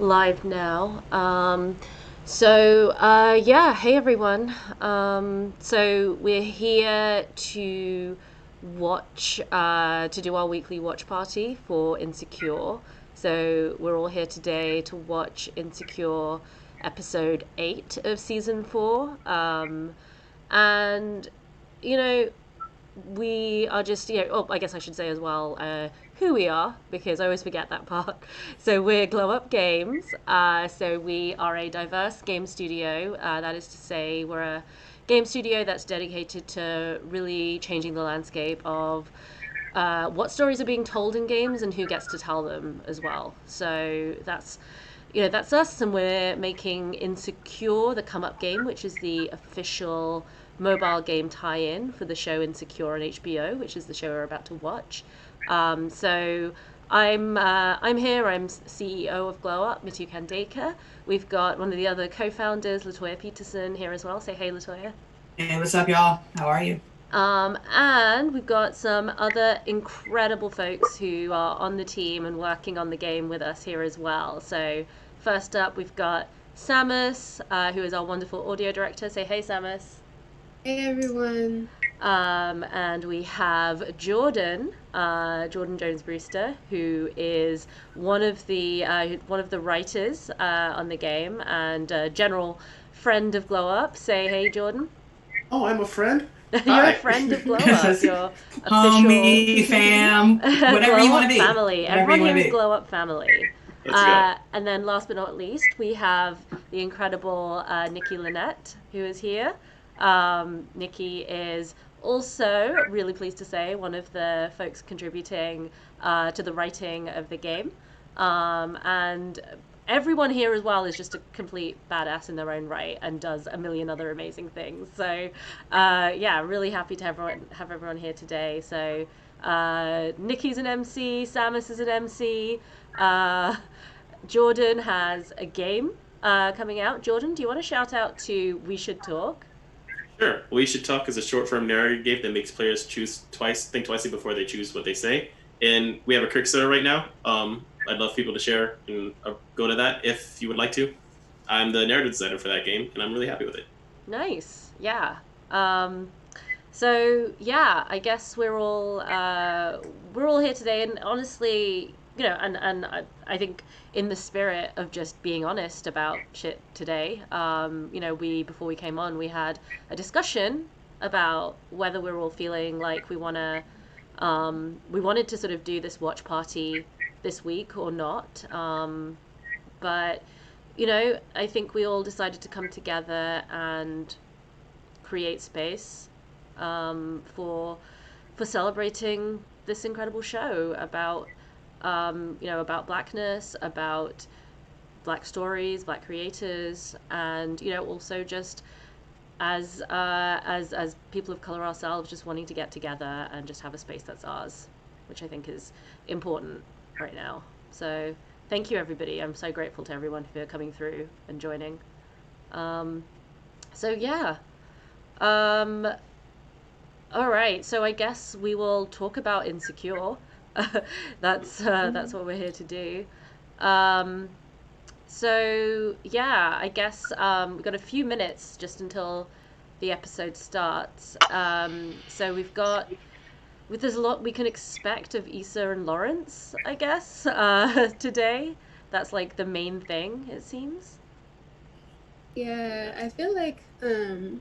Live now. Yeah, hey everyone. So we're here to to do our weekly watch party for Insecure. So we're all here today to watch Insecure episode 8 of season 4. And, you know, we are just, oh, I guess I should say as well who we are, because I always forget that part. So we're Glow Up Games. So we are a diverse game studio. That is to say, we're a game studio that's dedicated to really changing the landscape of what stories are being told in games and who gets to tell them as well. So that's us, and we're making Insecure, the come up game, which is the official mobile game tie-in for the show Insecure on HBO, which is the show we're about to watch. So I'm here. I'm CEO of Glow Up, Mitu Kandeka. We've got one of the other co-founders, Latoya Peterson, here as well. Say hey, Latoya. Hey, what's up, y'all? How are you? And we've got some other incredible folks who are on the team and working on the game with us here as well. So, first up, we've got Samus, who is our wonderful audio director. Say hey, Samus. Hey everyone. And we have Jordan, Jordan Jones Brewster, who is one of the writers on the game and general friend of Glow Up. Say hey, Jordan. Oh, I'm a friend? You're a Hi. friend of Glow Up. You're official Homie, fam, whatever you Glow want Up to be. family. Whatever Everyone you want here to is be. Glow Up family. Let's go. And then last but not least, we have the incredible Nikki Lynette, who is here. Nikki is also, really pleased to say, one of the folks contributing to the writing of the game. And everyone here as well is just a complete badass in their own right and does a million other amazing things. So, yeah, really happy to have everyone here today. So, Nikki's an MC, Samus is an MC, uh, Jordan has a game coming out. Jordan, do you want to shout out to We Should Talk? Sure. We Should Talk is a short form narrative game that makes players think twice before they choose what they say. And we have a Kickstarter right now. I'd love people to share and go to that if you would like to. I'm the narrative designer for that game, and I'm really happy with it. Nice. Yeah. So yeah, I guess we're all here today, and honestly, I think in the spirit of just being honest about shit today, we before we came on, we had a discussion about whether we're all feeling like we wanted to sort of do this watch party this week or not. But I think we all decided to come together and create space for celebrating this incredible show about about blackness, about black stories, black creators, and also just as people of color ourselves, just wanting to get together and just have a space that's ours, which I think is important right now. So thank you, everybody. I'm so grateful to everyone for coming through and joining. Um, so yeah. Um, all right. So I guess we will talk about Insecure. That's what we're here to do. Um, so yeah, I guess we've got a few minutes just until the episode starts. So there's a lot we can expect of Issa and Lawrence, I guess, today. That's like the main thing, it seems. Yeah, I feel like I'm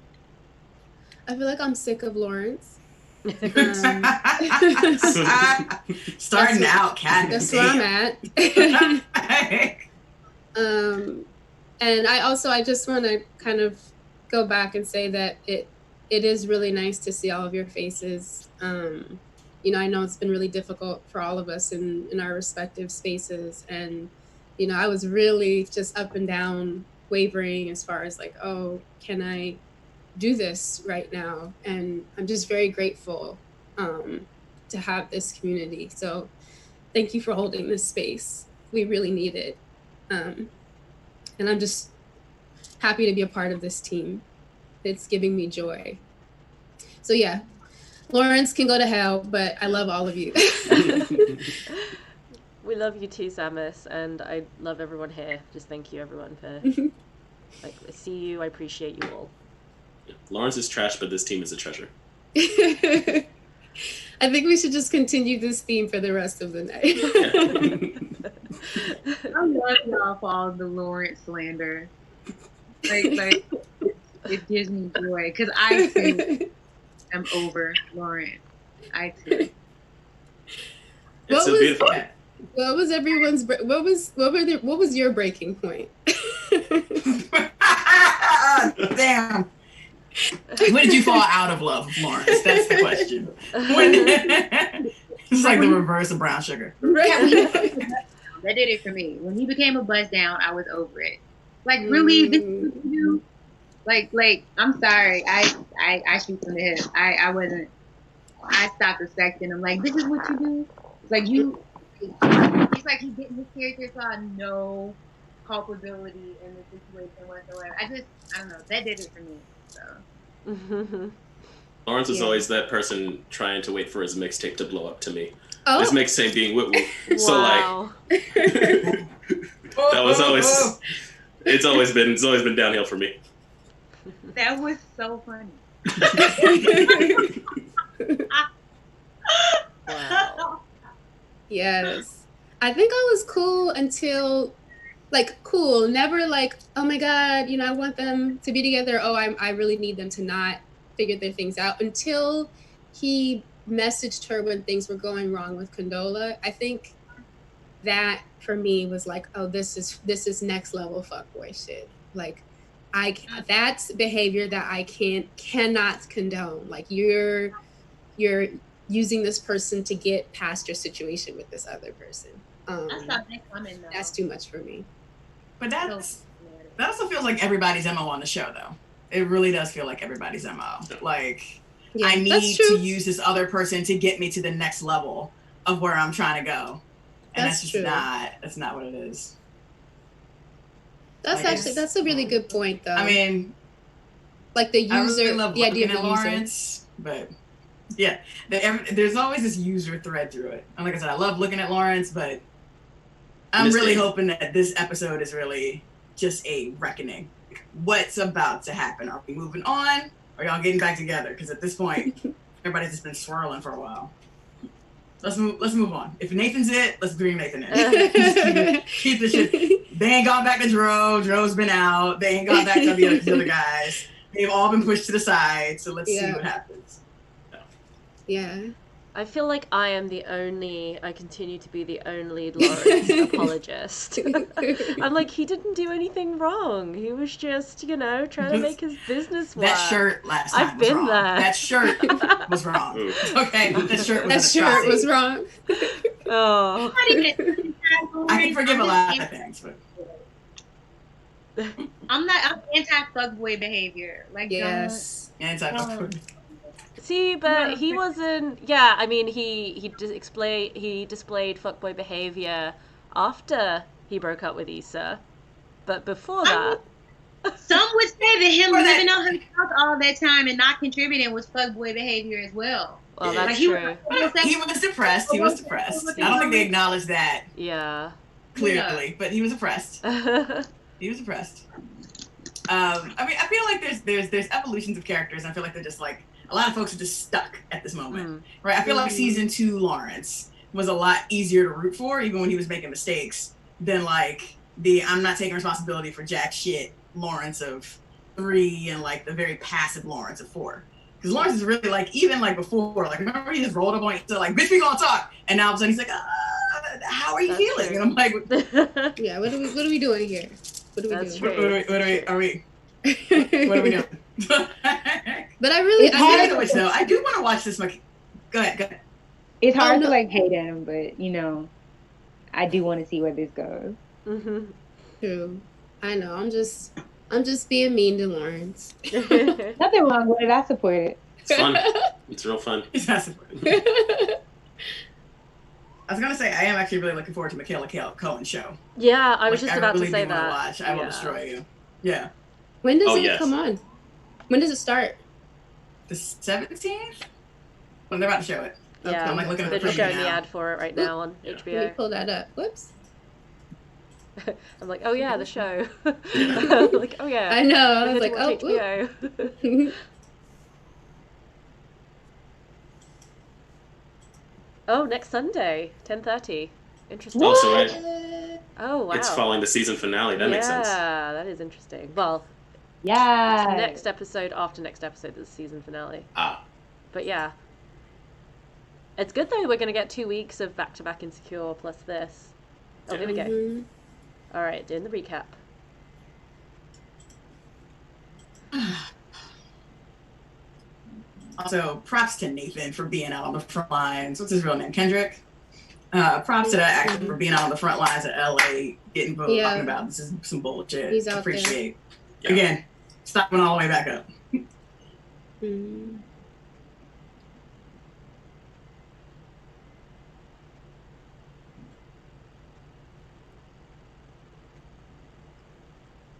sick of Lawrence. Um Starting that's out, cat. that's where I'm at. Damn. um and I just want to kind of go back and say that it is really nice to see all of your faces. I know it's been really difficult for all of us in our respective spaces, and I was really just up and down wavering as far as like, oh, can I do this right now? And I'm just very grateful to have this community. So thank you for holding this space. We really need it. And I'm just happy to be a part of this team. It's giving me joy. So yeah, Lawrence can go to hell, but I love all of you. We love you too, Samus, and I love everyone here. Just thank you, everyone, for I see you. I appreciate you all. Lawrence is trash, but this team is a treasure. I think we should just continue this theme for the rest of the night. I love y'all for all the Lawrence slander. Like it gives me joy because I too am over Lawrence. I too. It's so beautiful. What was everyone's? What was your breaking point? Damn. When did you fall out of love with Lawrence? That's the question. It's like the reverse of brown sugar. That did it for me. When he became a bust down, I was over it. Like, really, this is what you do? Like, I'm sorry. I shoot from the hip. I wasn't. I stopped respecting him. Like, this is what you do. Like you. It's like he's getting his character saw no culpability in the situation whatsoever. I don't know. That did it for me. So. Lawrence is always that person trying to wait for his mixtape to blow up to me. Oh. His mixtape being woo woo. So Wow. that was always. It's always been downhill for me. That was so funny. Wow. Yes. I think I was cool until, like, cool. Never like, oh my God, I want them to be together. Oh, I really need them to not figure their things out. Until he messaged her when things were going wrong with Condola. I think that for me was like, oh, this is next level fuckboy shit. Like, that's behavior that I cannot condone. Like, you're using this person to get past your situation with this other person. I saw that coming though. That's too much for me. But that also feels like everybody's MO on the show, though. It really does feel like everybody's MO. Like, Yeah, I that's need true. to use this other person to get me to the next level of where I'm trying to go. And That's that's true. that's not what it is. That's Like, actually, that's a really good point, though. I mean, like the I user, really love the idea looking of at the user. Lawrence, but yeah, there's always this user thread through it. And like I said, I love looking at Lawrence, but I'm really hoping that this episode is really just a reckoning. What's about to happen? Are we moving on? Or are y'all getting back together? Because at this point, everybody's just been swirling for a while. Let's move on. If Nathan's it, let's bring Nathan in. Just keep the shit. They ain't gone back to Dro. Dro's been out. They ain't gone back to the other guys. They've all been pushed to the side. So let's see what happens. Yeah. I feel like I continue to be the only Lawrence apologist. I'm like, he didn't do anything wrong. He was just, trying to make his business work. That shirt last time I've was been wrong. there. That shirt was wrong. Ooh. Okay, that shirt was That shirt was wrong. Oh. I can forgive a lot of things, but I'm anti-fuckboy behavior. Like, Yes. anti-fuckboy. See, but he wasn't. Yeah, I mean, he displayed fuckboy behavior after he broke up with Issa, but before that, some would say that him living on himself all that time and not contributing was fuckboy behavior as well. well, that's Like, true. He was depressed. He was depressed. I don't think they acknowledged that Yeah. clearly, but he was oppressed. He was oppressed. I mean, I feel like there's evolutions of characters. And I feel like they're just like a lot of folks are just stuck at this moment, right? I feel like season 2 Lawrence was a lot easier to root for, even when he was making mistakes, than like the I'm not taking responsibility for jack shit Lawrence of 3 and like the very passive Lawrence of 4. Because Lawrence is really like, even like before, like remember he just rolled up on you to like, bitch, we gonna talk, and now all of a sudden he's like, how are you feeling? True. And I'm like, Yeah. What are we doing here? What are we That's doing? true. what are we doing? But I really, It's I hard. Speaking of which, though, I do want to watch this. Go ahead. It's hard no. to like hate him, but I do want to see where this goes. True. I know. I'm just being mean to Lawrence. Nothing wrong with it. I support it. It's fun. It's real fun. It's not supporting. I was gonna say I am actually really looking forward to Michaela Cohen's show. Yeah, I was Like, just about really to say do wanna that. Watch. I Will Yeah. Destroy You. Yeah, When does Oh, it yes. come on? When does it start? the 17th. When they're about to show it. Okay, Yeah, I'm like looking at they're the just preview showing the now. ad for it right now on Yeah. Let me HBO. pull that up. Whoops. I'm like, oh yeah, the show. Yeah. Like, oh yeah, I know. I we're was here like, to watch oh, HBO. whoop. Oh, next Sunday, 10:30. Interesting. Oh, so Oh wow. it's following the season finale. That makes sense. Yeah, that is interesting. Well, Yeah. next episode after next episode is the season finale. Ah, But yeah. It's good though, we're going to get 2 weeks of back-to-back Insecure plus this. Oh, here we go. Mhm. Alright, doing the recap. Also, props to Nathan for being out on the front lines. What's his real name? Kendrick? Props to that actor for being out on the front lines of LA, getting voted, Yeah. talking about this is some bullshit. He's out Appreciate. Yeah. Again, stopping all the way back up. Mm.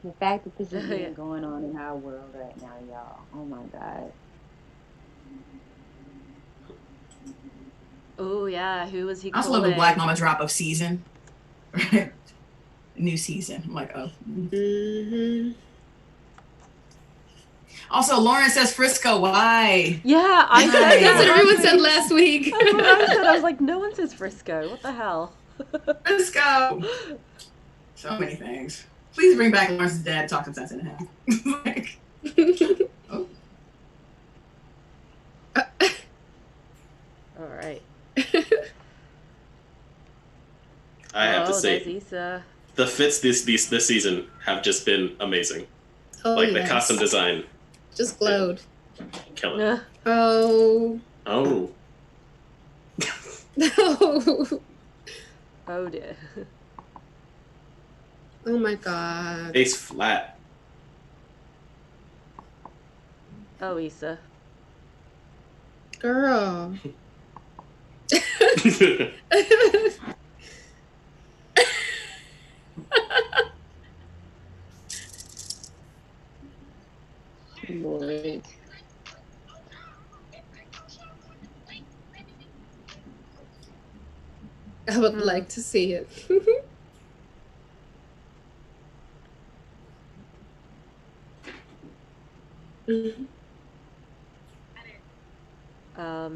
The fact that this is Yeah. even going on in our world right now, y'all. Oh my God. Oh yeah, who was he I also calling? love the Black Mama drop of season. Right? New season. I'm like, oh. Mhm. Also, Lauren says Frisco. Why? Yeah, I said Nice. That's what that. everyone said last week. That's what I said. I was like, no one says Frisco. What the hell? Frisco. So many things. Please bring back Lawrence's dad to talk some sense into him. Like, oh. Alright. I have to there's say, Issa. the fits this season have just been amazing. Oh, Like the yes. costume design, Just glowed. killing. Yeah. Oh. Oh, No. Oh dear. Oh my God. face flat. Oh, Issa. Girl. Lord. I would like to see it. Mhm.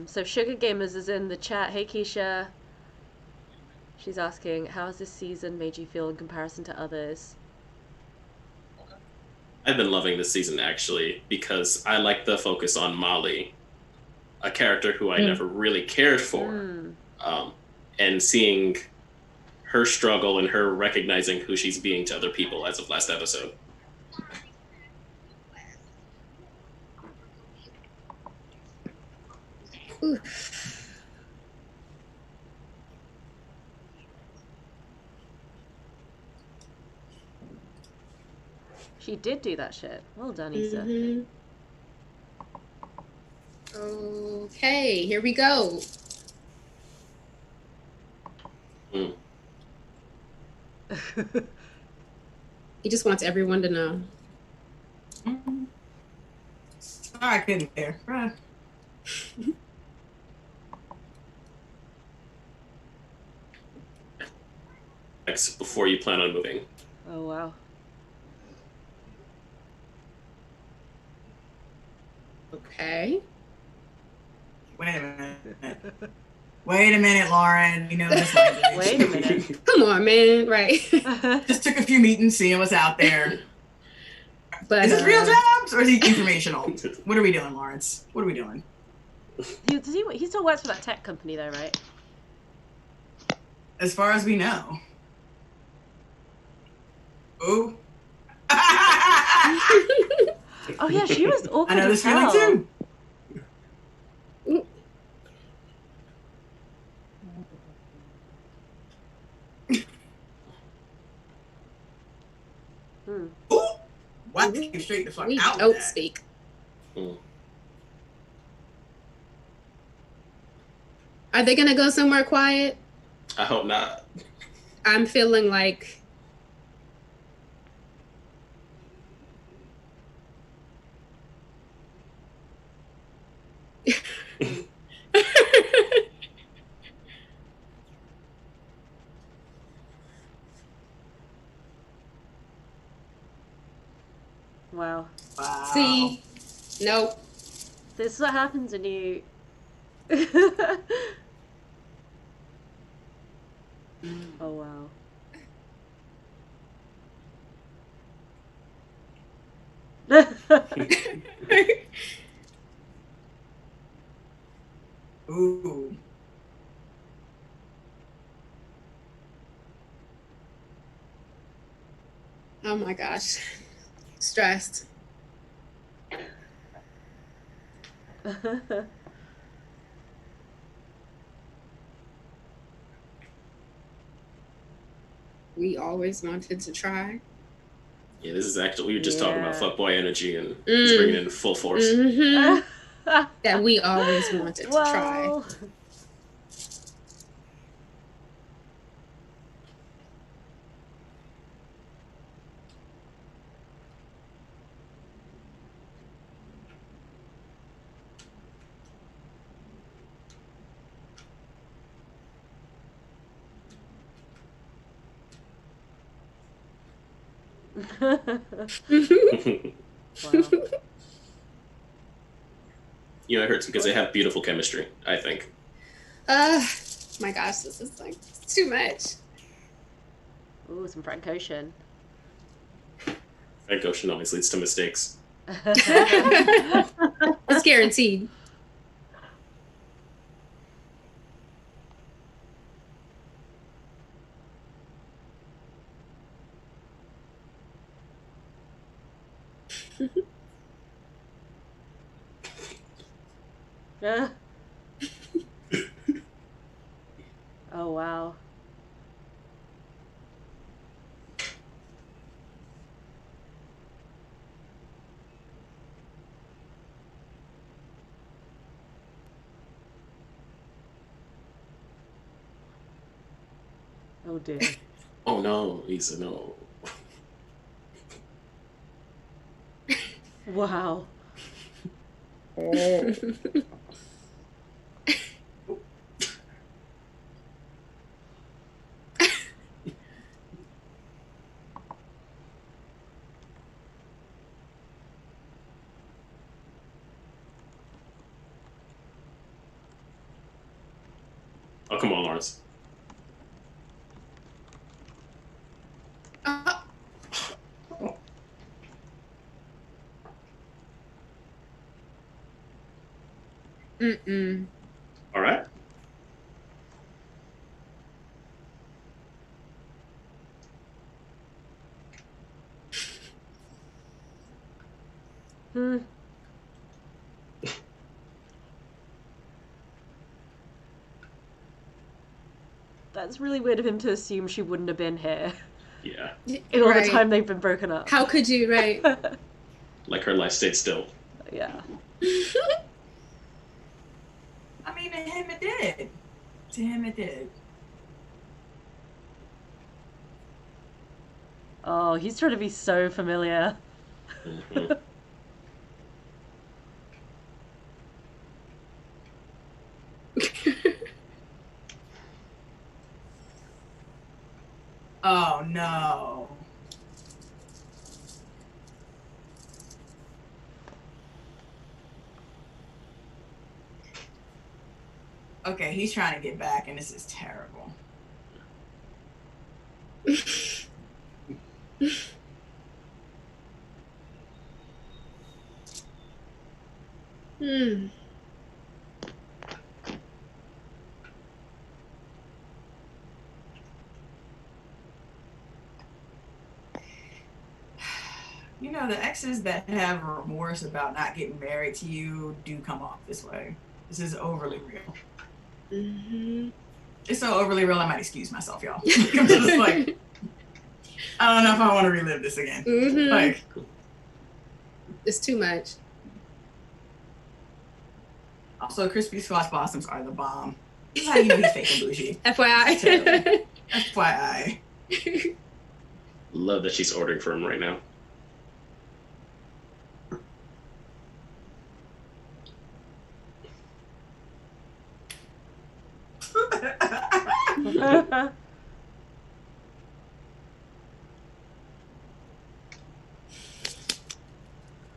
So Sugar Gamers is in the chat. Hey Keisha. She's asking, how has this season made you feel in comparison to others? I've been loving this season actually because I like the focus on Molly, a character who I never really cared for, and seeing her struggle and her recognizing who she's being to other people as of last episode. Oof. She did do that shit. Well done, Issa. Mhm. Okay, here we go. Mm. He just wants everyone to know. Sorry, I couldn't care. Right. Before you plan on moving. Oh wow. Okay. Wait a minute. Wait a minute, Lauren. You know this language. Wait a minute. Come on, man. Right. Just took a few meetings, seeing what's out there. But Is this real jobs or is he informational? What are we doing, Lawrence? What are we doing? He still works for that tech company though, right? As far as we know. Ooh. Oh yeah, she was awkward I know as this feeling hell. too. Hmm. Ooh. What? Came straight the fuck we out. don't That. speak. Mm. Are they gonna go somewhere quiet? I hope not. I'm feeling like Wow. Wow. See? Nope. This is what happens when you. Oh wow. Ooh. Oh my gosh. Stressed. We always wanted to try. Yeah, this is actually, we were just talking about Yeah. fuckboy energy, and he's bringing it in full force. Mhm. That we always wanted to try. Well. Wow. You know, it hurts because they have beautiful chemistry, I think. My gosh, this is like too much. Ooh, some Frank Ocean. Frank Ocean always leads to mistakes. It's guaranteed. Oh wow. Oh dear. Oh no, Lisa, no. Wow. Oh, come on, Lawrence. Mm-mm. All right. Hmm. That's really weird of him to assume she wouldn't have been here Yeah. in all the Right. time they've been broken up. How could you, right? Like her life stayed still. Yeah. I mean, to him it did. To him it did. Oh, he's trying to be so familiar. Mhm. Oh no. Okay, he's trying to get back, and this is terrible. Hmm. You know, the exes that have remorse about not getting married to you do come off this way. This is overly real. Mm-hmm. It's so overly real, I might excuse myself, y'all. I'm just like, I don't know if I want to relive this again. Mhm. Like, It's too much. also, crispy squash blossoms are the bomb. This is how you know he's fake and bougie. FYI. FYI. Love that she's ordering for him right now.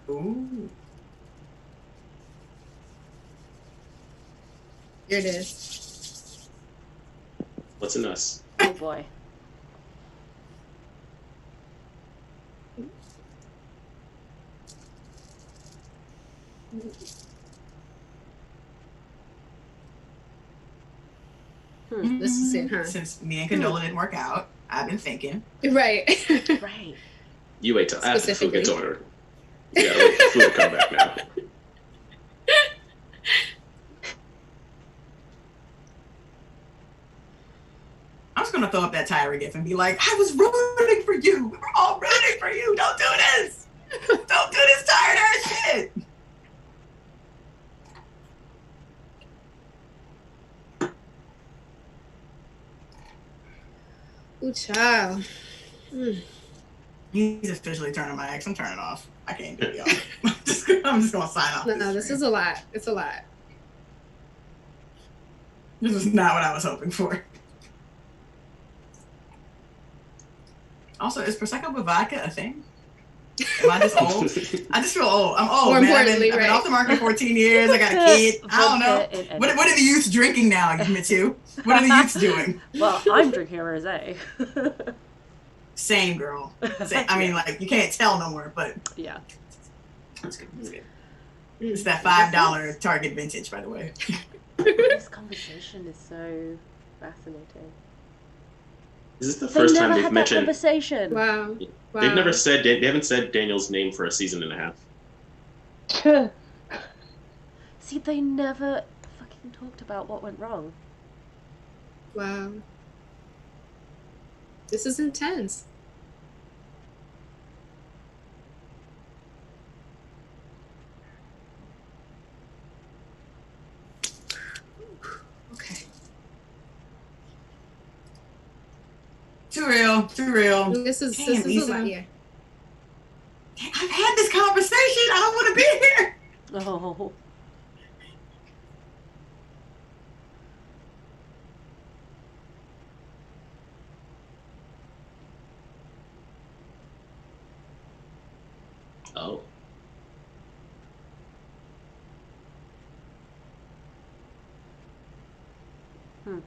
Ooh. Here it is. What's in us? Oh boy. This is it, huh? Since me and Condola didn't work out, I've been thinking. Right. Right. You wait till after the food Specifically. gets ordered. You gotta wait for the food to come back now. I'm just gonna throw up that Tyra gif and be like, I was rooting for you. We were all rooting for you. Don't do this. Don't do this tired ass shit. Ooh, child. Mm. He's officially turning my ex. I'm turning off. I can't do it, y'all. I'm just gonna sign off. No, this is a lot. It's a lot. This is not what I was hoping for. Also, is Prosecco with vodka a thing? Am I just old? I just feel old. I'm old, More man. I've importantly, been right. off the market for 14 years. I got a kid. I don't know. Vodka What are the youths drinking now, you Mitsu? What are the youths doing? Well, I'm drinking a rosé. Same, girl. Same. I mean, like, you can't tell no more, but Yeah. it's good. It's good. It's that $5 Target vintage, by the way. This conversation is so fascinating. Is this the They first never time they've had that mentioned? conversation. Wow. Wow. They've never said. They haven't said Daniel's name for a season and a half. See, they never fucking talked about what went wrong. Wow. This is intense. Okay. Too real. Too real. This is Damn, a Issa. lot. Yeah. I've had this conversation. I don't want to be here. Oh. Oh. Hmm.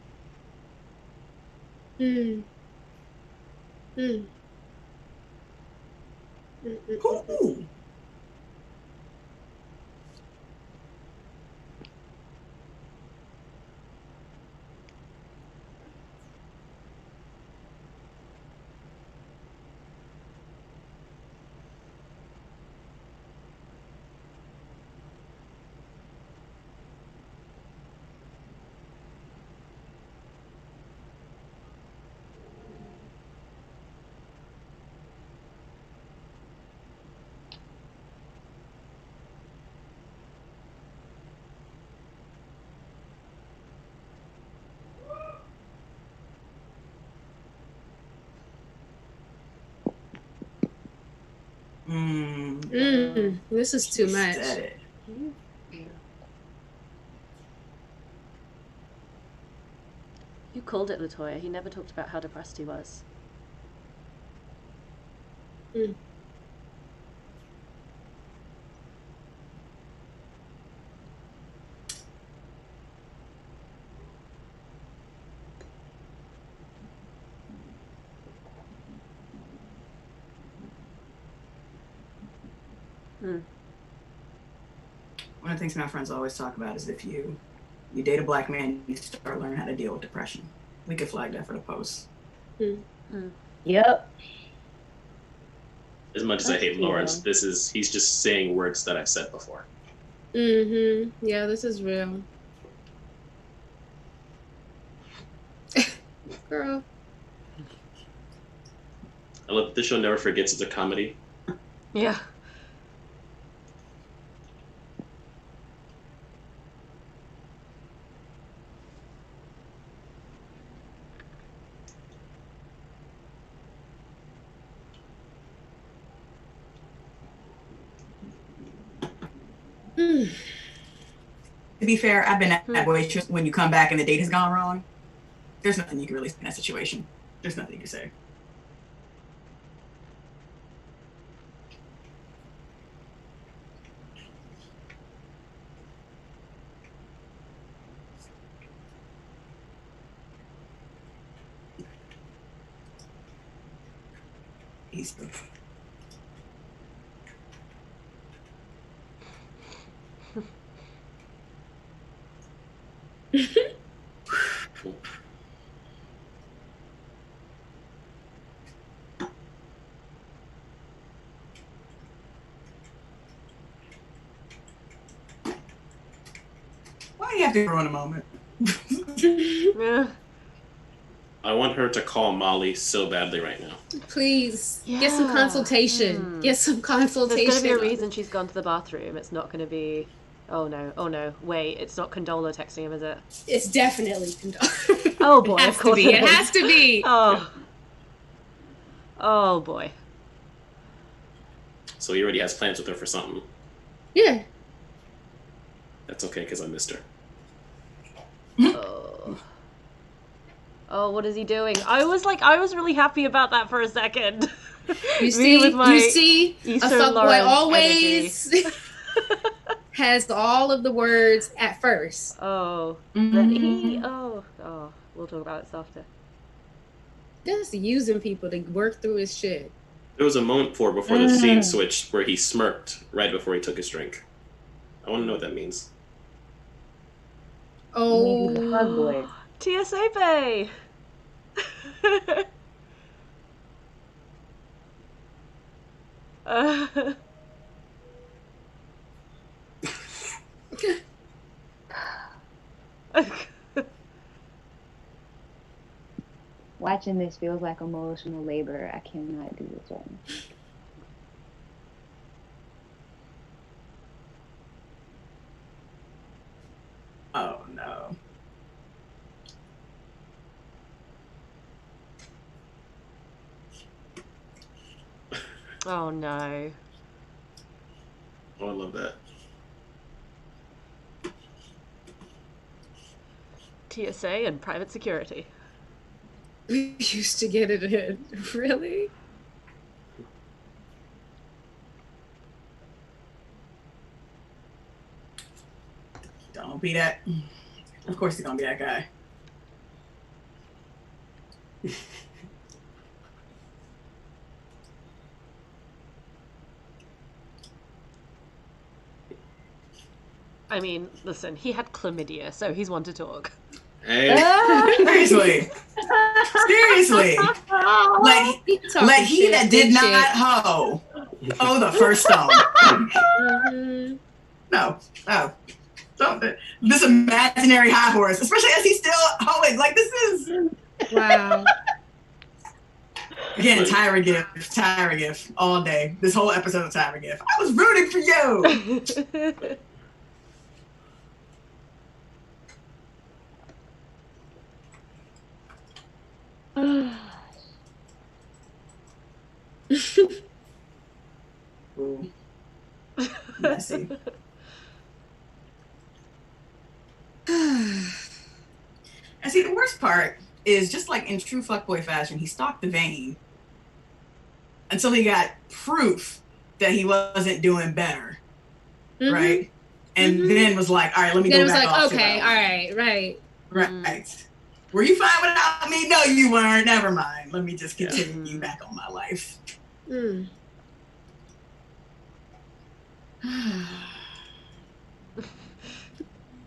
Hmm. Ooh. This is too much. Said it. Yeah. You called it, Latoya. He never talked about how depressed he was. Mm. Hmm. One of the things my friends always talk about is if you date a black man, you start learning how to deal with depression. We could flag that for the post. Yep. As much as I hate Yeah. Lawrence, he's just saying words that I've said before. Mm-hmm. Yeah, this is real. Girl. I love that the show never forgets it's a comedy. Yeah. Mm. To be fair, I've been at that waitress when you come back and the date has gone wrong. There's nothing you can really say in that situation. There's nothing you can say. cohesive. Why do you have to grow in a moment? Yeah. I want her to call Molly so badly right now. Please get some Yeah. consultation. Get some consultation. There's going to be a reason she's gone to the bathroom. It's not going to be, oh no, wait, it's not Condola texting him, is it? It's definitely Condola. Oh boy, it has of course to be. it It is. has to be. Oh boy. So he already has plans with her for something. Yeah. That's okay, because I missed her. Oh, what is he doing? I was really happy about that for a second. You see, with my a fuckboy Lawrence always has all of the words at first. Oh, but he. Oh, we'll talk about it after. Just using people to work through his shit. There was a moment before the scene switched where he smirked right before he took his drink. I want to know what that means. Oh, Maybe the fuckboy. TSA Bay. Watching this feels like emotional labor. I cannot do this right now. Oh no. Oh no. Oh, I love that. TSA and private security. we used to get it in. Really? Don't be that. Of course he's gonna be that guy. I mean, listen, he had chlamydia, so he's one to talk. Hey. Seriously. Seriously. Let he that did not hoe. Oh, the first stone. No. Oh. Don't, this imaginary high horse, especially as he's still hoeing. Like, this is. Wow. Again, Tyra GIF all day. This whole episode of Tyra GIF. I was rooting for you. Ooh. Messy. And see, the worst part is just like in true fuckboy fashion, he stalked the vein until he got proof that he wasn't doing better, right? And then was like, all right, let me go back off. Okay, all right, right. Right. Were you fine without me? No, you weren't. Never mind. Let me just continue back on my life.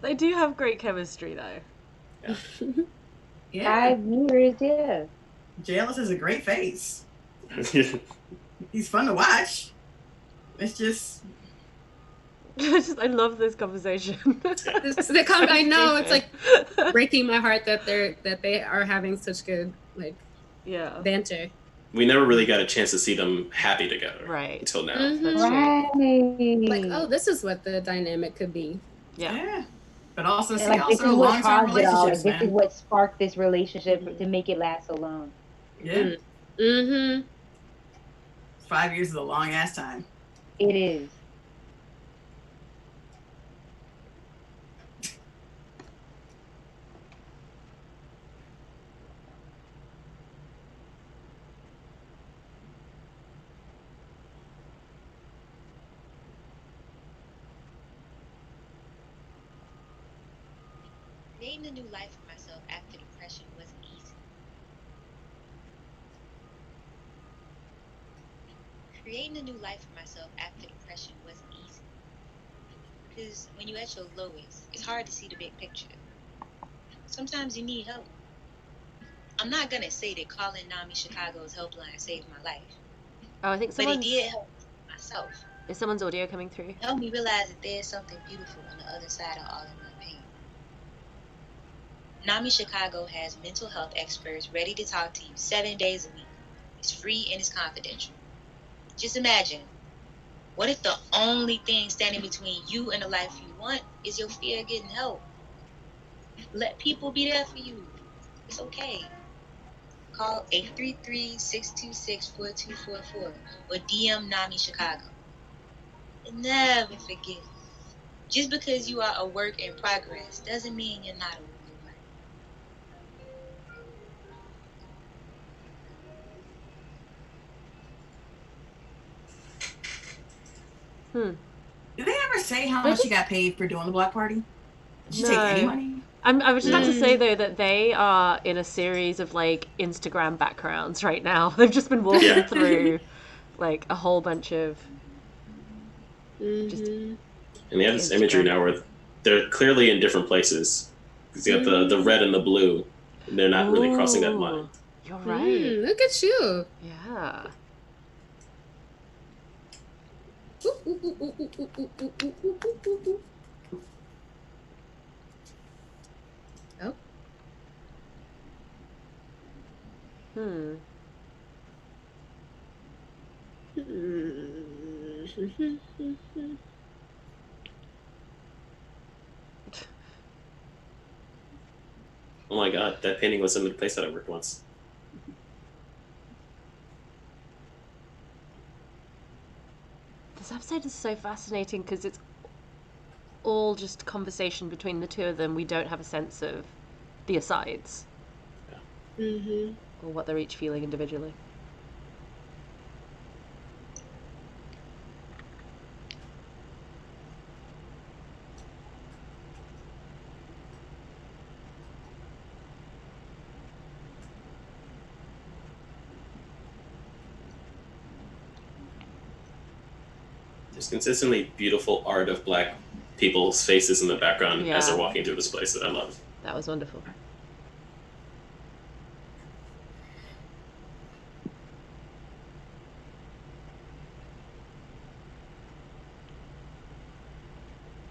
They do have great chemistry, though. Yeah. 5 years, yeah. Jailus is a great face. He's fun to watch. It's just. I love this conversation. I know it's like breaking my heart that they are having such good banter. We never really got a chance to see them happy together, right? Until now. That's true. Like, oh, this is what the dynamic could be. Yeah. But also, see, like, also long-term relationships, This is what sparked this relationship to make it last so long. Yeah. 5 years is a long ass time. It is. Creating a new life for myself after depression wasn't easy. Creating a new life for myself after depression wasn't easy. Because when you're at your lowest, it's hard to see the big picture. Sometimes you need help. I'm not gonna say that calling NAMI Chicago's helpline saved my life, Oh, I think but it did help myself. Is someone's audio coming through? It helped me realize that there's something beautiful on the other side of all of my pain. NAMI Chicago has mental health experts ready to talk to you 7 days a week. It's free and it's confidential. Just imagine, what if the only thing standing between you and the life you want is your fear of getting help? Let people be there for you. It's okay. Call 833-626-4244 or DM NAMI Chicago. And never forget, just because you are a work in progress doesn't mean you're not a woman. Did they ever say how much she got paid for doing the block party? Did she take No. any money? I was just about to say though that they are in a series of like Instagram backgrounds right now. They've just been walking through like a whole bunch of just And they have this imagery now where they're clearly in different places. Because you got the red and the blue. And they're not really crossing that line. You're right. Look at you. Yeah. Oh. Oh my god, that painting was in the place that I worked once. This episode is so fascinating because it's all just conversation between the two of them. We don't have a sense of the asides. Mm-hmm. Or what they're each feeling individually. There's consistently beautiful art of black people's faces in the background as they're walking through this place that I love. That was wonderful.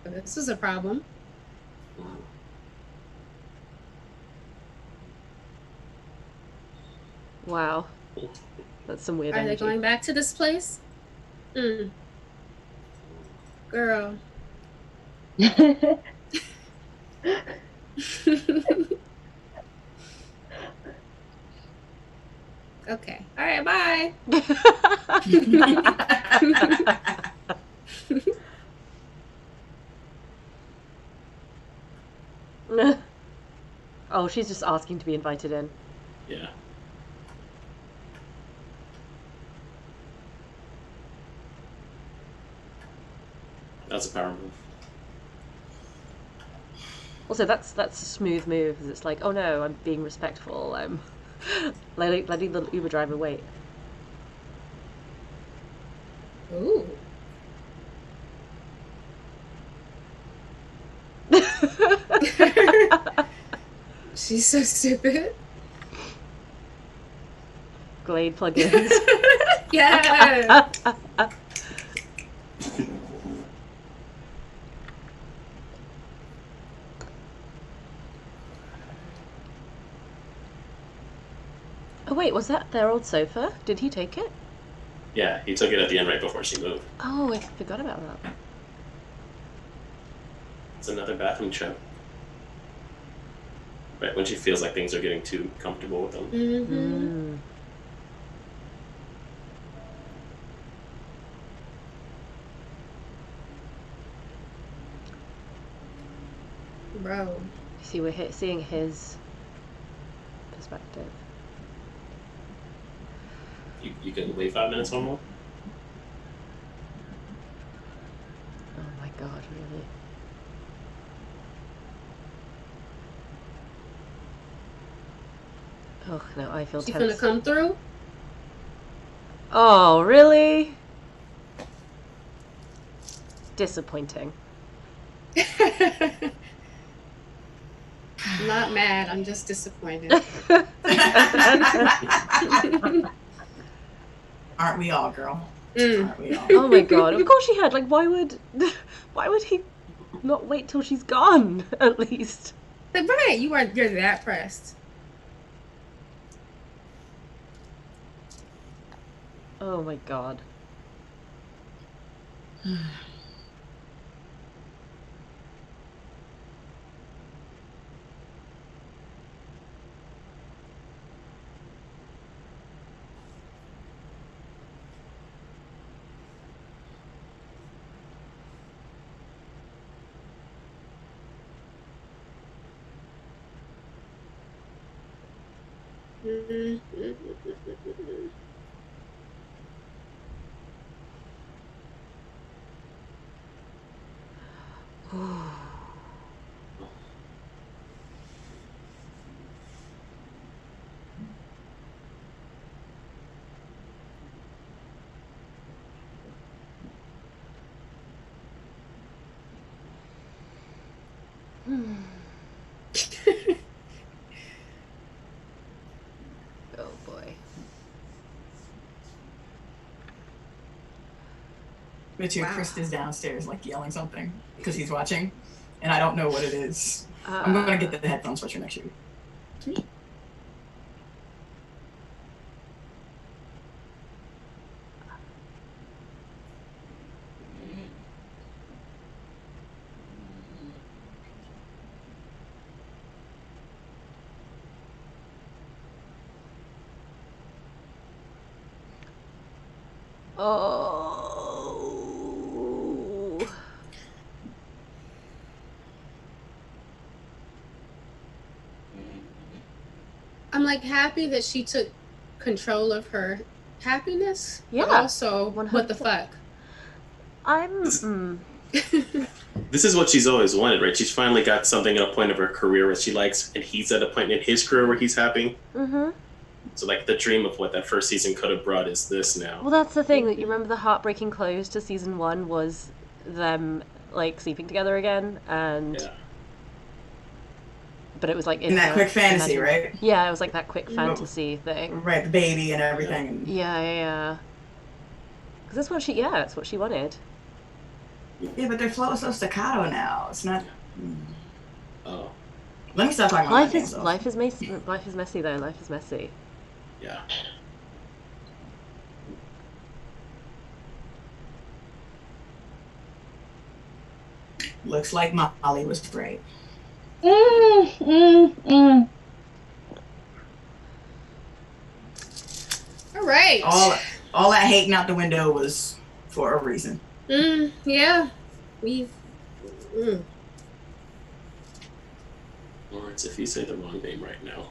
This is a problem. Wow. That's some weird Are energy. they going back to this place? Girl. Okay. All right, bye. Oh, she's just asking to be invited in. Yeah. That's a power move. Also, that's a smooth move. Because it's like, oh no, I'm being respectful. I'm letting the Uber driver wait. Ooh. She's so stupid. Glade plugins. Yeah. Oh wait, was that their old sofa? Did he take it? Yeah, he took it at the end right before she moved. Oh, I forgot about that. It's another bathroom trip. Right when she feels like things are getting too comfortable with them. Mm-hmm. Bro. See, we're seeing his perspective. You can wait 5 minutes or more? Oh my god, really? Oh no, I feel She tense. gonna come through? Oh, really? Disappointing. I'm not mad. I'm just disappointed. Aren't we all, girl? Mm. Aren't we all? Oh my god! Of course she had. Like, why would he not wait till she's gone? At least. But right, you're that pressed. Oh my god. Oh boy. Me too. Wow. Chris is downstairs, like yelling something because he's watching, and I don't know what it is. I'm gonna get the headphones for you next year. Oh. I'm like happy that she took control of her happiness. Yeah, But also, what the 100%. fuck? This is what she's always wanted, right? She's finally got something at a point of her career where she likes, and he's at a point in his career where he's happy. Mm-hmm. So, like, the dream of what that first season could have brought is this now. Well, that's the thing. That you remember the heartbreaking close to season 1 was them like sleeping together again, and Yeah. but it was like In that quick fantasy, right? Yeah, it was like that quick fantasy thing. Right, the baby and everything. Yeah. Because that's what that's what she wanted. Yeah, but their flow is so staccato now. It's not. Oh, Let me stop talking about Life my is damn life is messy. Life is messy though. Life is messy. yeah. Looks like Molly was great. All right. All that hating out the window was for a reason. Yeah. We've. Lawrence, if you say the wrong name right now.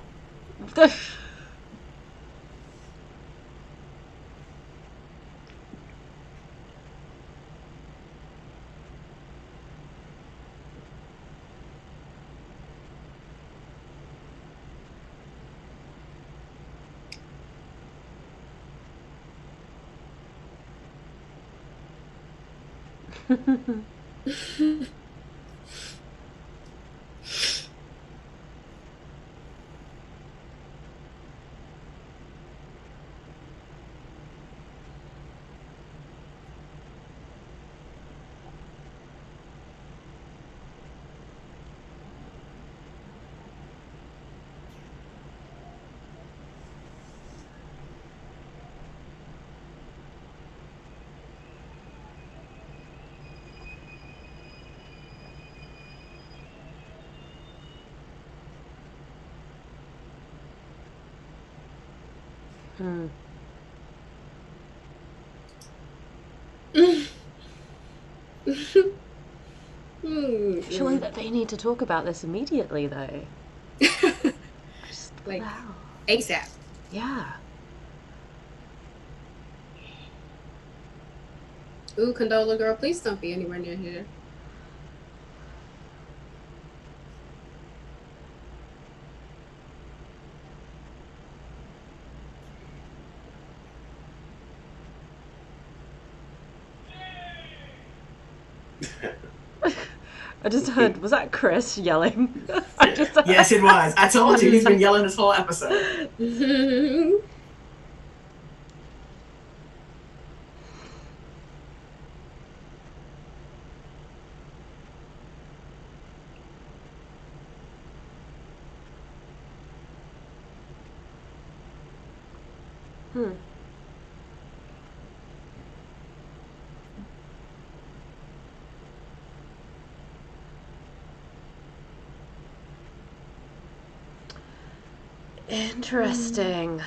Surely that they need to talk about this immediately, though. Just, like wow. ASAP. Yeah. Ooh, Condola girl, please don't be anywhere near here. I just heard, was that Chris yelling? Yes, it was. I told you, he's been yelling this whole episode. Interesting.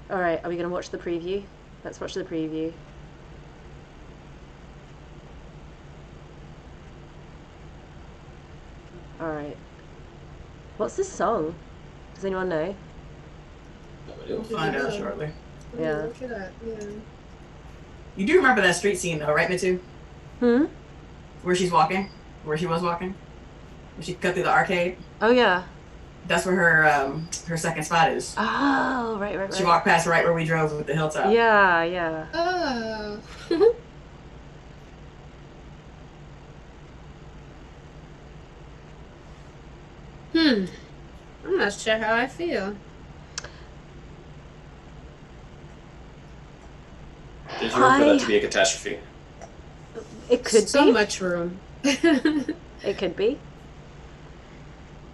All right, are we going to watch the preview? Let's watch the preview. All right. What's this song? Does anyone know? We'll find out shortly. Yeah. Look it up. Yeah. You do remember that street scene, though, right, Mitsu? Where she's walking? Where she was walking? When she cut through the arcade? Oh, yeah. That's where her second spot is. Oh, right. She walked past right where we drove with the hilltop. Yeah. Oh. I'm not sure how I feel. There's room for that to be a catastrophe. It could So be. much room. It could be.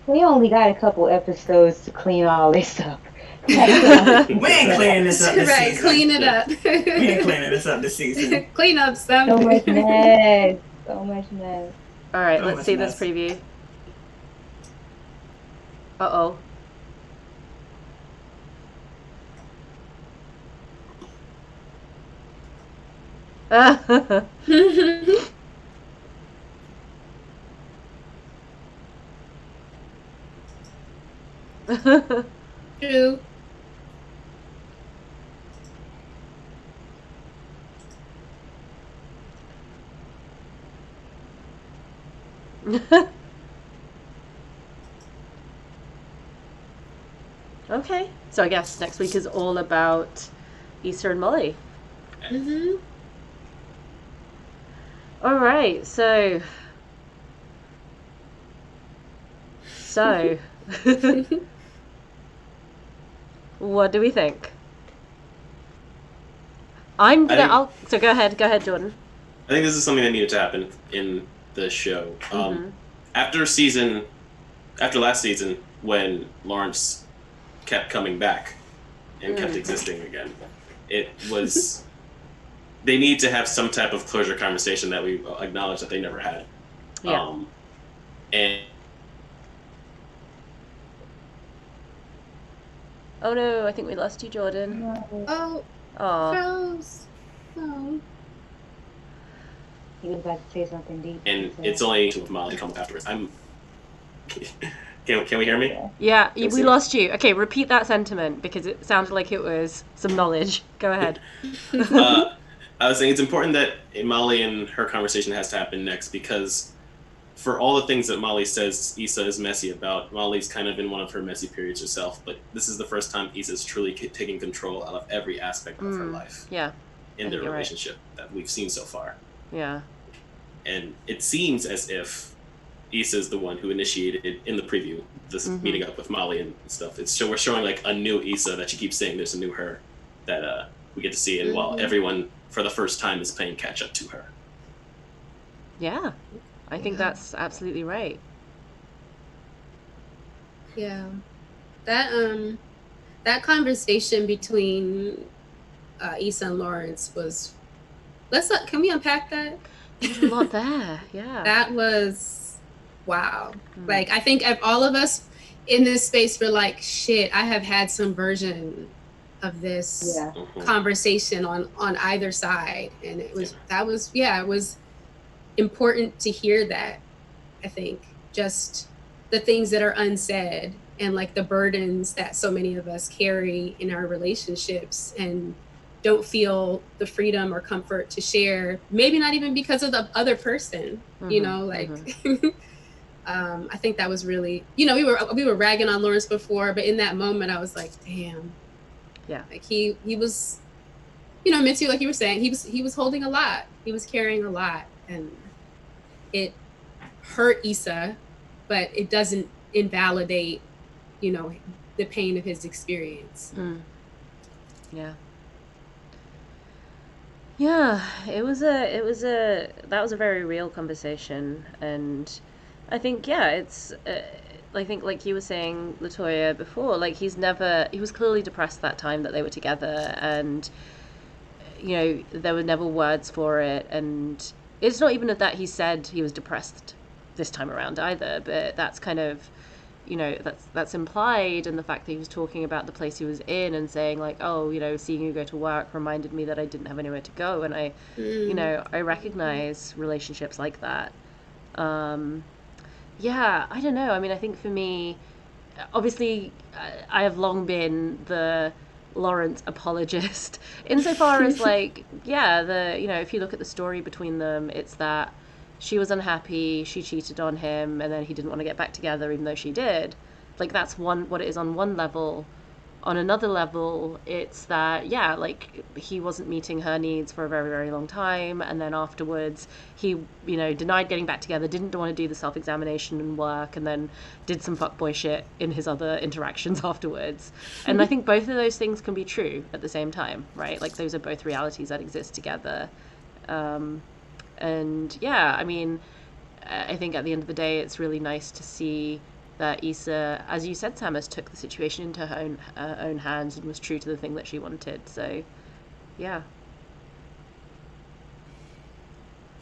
We only got a couple episodes to clean all this up. We ain't cleaning this up this Right, season. clean it up. We ain't cleaning this up this season. Clean up So something. much mess. So much mess. All right, Oh, let's that's see nice. this preview. Uh-oh. True. Okay, so I guess next week is all about Issa and Molly. All right, so what do we think? So go ahead, Jordan. I think this is something that needed to happen in the show. After last season, when Lawrence kept coming back and kept existing again, it was they need to have some type of closure conversation that we acknowledge that they never had. Yeah. And Oh no, I think we lost you, Jordan. Oh, Oh. gross. Oh. He was about to say something deep. and it's only with Molly to come afterwards. Can we hear me? Yeah, Yes, we sir. lost you. Okay, repeat that sentiment because it sounded like it was some knowledge. Go ahead. I was saying it's important that Molly and her conversation has to happen next because for all the things that Molly says Issa is messy about, Molly's kind of in one of her messy periods herself, but this is the first time Issa's truly taking control out of every aspect of her life Yeah. in their you're right. relationship that we've seen so far. Yeah. And it seems as if Issa is the one who initiated in the preview this meeting up with Molly and stuff. We're showing like a new Issa that she keeps saying there's a new her that we get to see, and while everyone for the first time is playing catch up to her. Yeah. I think that's absolutely right. Yeah. That conversation between Issa and Lawrence was. Can we unpack that? There's a lot there. Yeah. That was wow. Like I think if all of us in this space were like, shit, I have had some version of this conversation on either side, and it was it was important to hear that. I think just the things that are unsaid and like the burdens that so many of us carry in our relationships and don't feel the freedom or comfort to share, maybe not even because of the other person, you know, like I think that was really, we were ragging on Lawrence before, but in that moment I was like, damn. Yeah. Like he was, Mitsu, like you were saying, he was holding a lot. He was carrying a lot, and it hurt Issa, but it doesn't invalidate, the pain of his experience. Yeah. Yeah, that was a very real conversation, and I think it's I think like you were saying, Latoya, before, like he was clearly depressed that time that they were together, and there were never words for it, and it's not even that he said he was depressed this time around either, but that's kind of that's implied in the fact that he was talking about the place he was in and saying like, oh, seeing you go to work reminded me that I didn't have anywhere to go, and I recognize relationships like that. Yeah, I don't know. I mean, I think for me, obviously, I have long been the Lawrence apologist insofar as like, if you look at the story between them, it's that she was unhappy, she cheated on him, and then he didn't want to get back together even though she did. Like that's what it is on one level. On another level, it's that like he wasn't meeting her needs for a very, very long time, and then afterwards he denied getting back together, didn't want to do the self-examination and work, and then did some fuckboy shit in his other interactions afterwards. And I think both of those things can be true at the same time, right? Like those are both realities that exist together. And I mean, I think at the end of the day, it's really nice to see that Issa, as you said, Samus, took the situation into her own hands and was true to the thing that she wanted. So, yeah.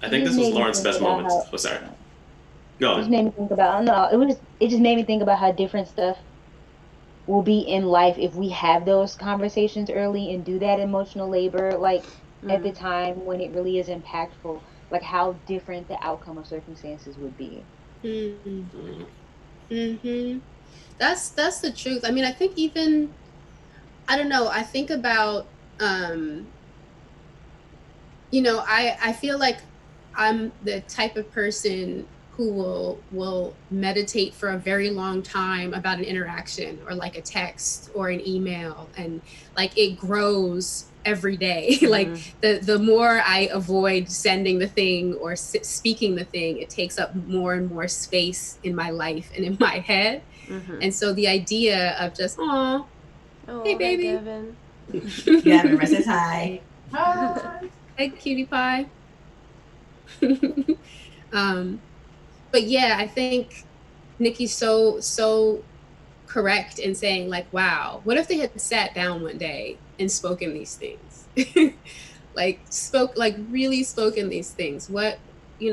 I think this was Lauren's best moment. Oh, sorry. Go on. It just made me think about. It just made me think about how different stuff will be in life if we have those conversations early and do that emotional labor, like at the time when it really is impactful. Like how different the outcome of circumstances would be. That's the truth. I mean, I think even, I don't know, I think about, I feel like I'm the type of person who will meditate for a very long time about an interaction or like a text or an email, and like it grows every day. Like the more I avoid sending the thing or speaking the thing, it takes up more and more space in my life and in my head. And so the idea of just, hey baby, Gavin says hi. Hey cutie pie. But I think Nikki's so correct in saying like, wow, what if they had sat down one day and spoken these things? Really spoken these things. What,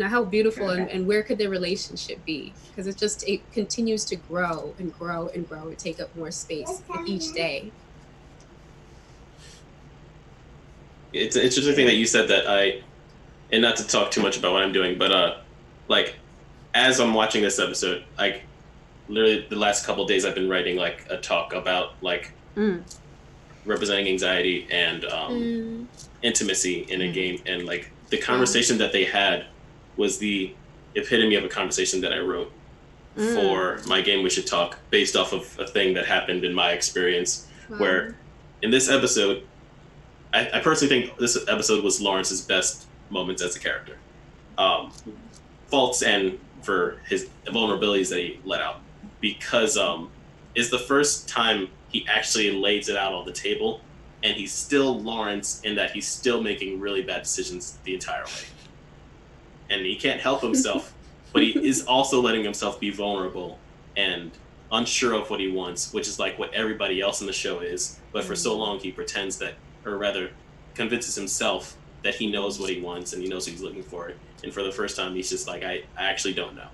how beautiful and where could their relationship be? Because it continues to grow and grow and grow and take up more space with each day. It's an interesting thing that you said that and not to talk too much about what I'm doing, but like as I'm watching this episode, like literally the last couple of days I've been writing like a talk about like representing anxiety and intimacy in a game, and like the conversation that they had was the epitome of a conversation that I wrote for my game We Should Talk, based off of a thing that happened in my experience. Where in this episode, I personally think this episode was Lawrence's best moments as a character. Faults and for his vulnerabilities that he let out, because it's the first time he actually lays it out on the table, and he's still Lawrence in that he's still making really bad decisions the entire way. And he can't help himself, but he is also letting himself be vulnerable and unsure of what he wants, which is like what everybody else in the show is. But for so long he pretends that, or rather convinces himself that he knows what he wants and he knows what he's looking for. And for the first time, he's just like, I actually don't know.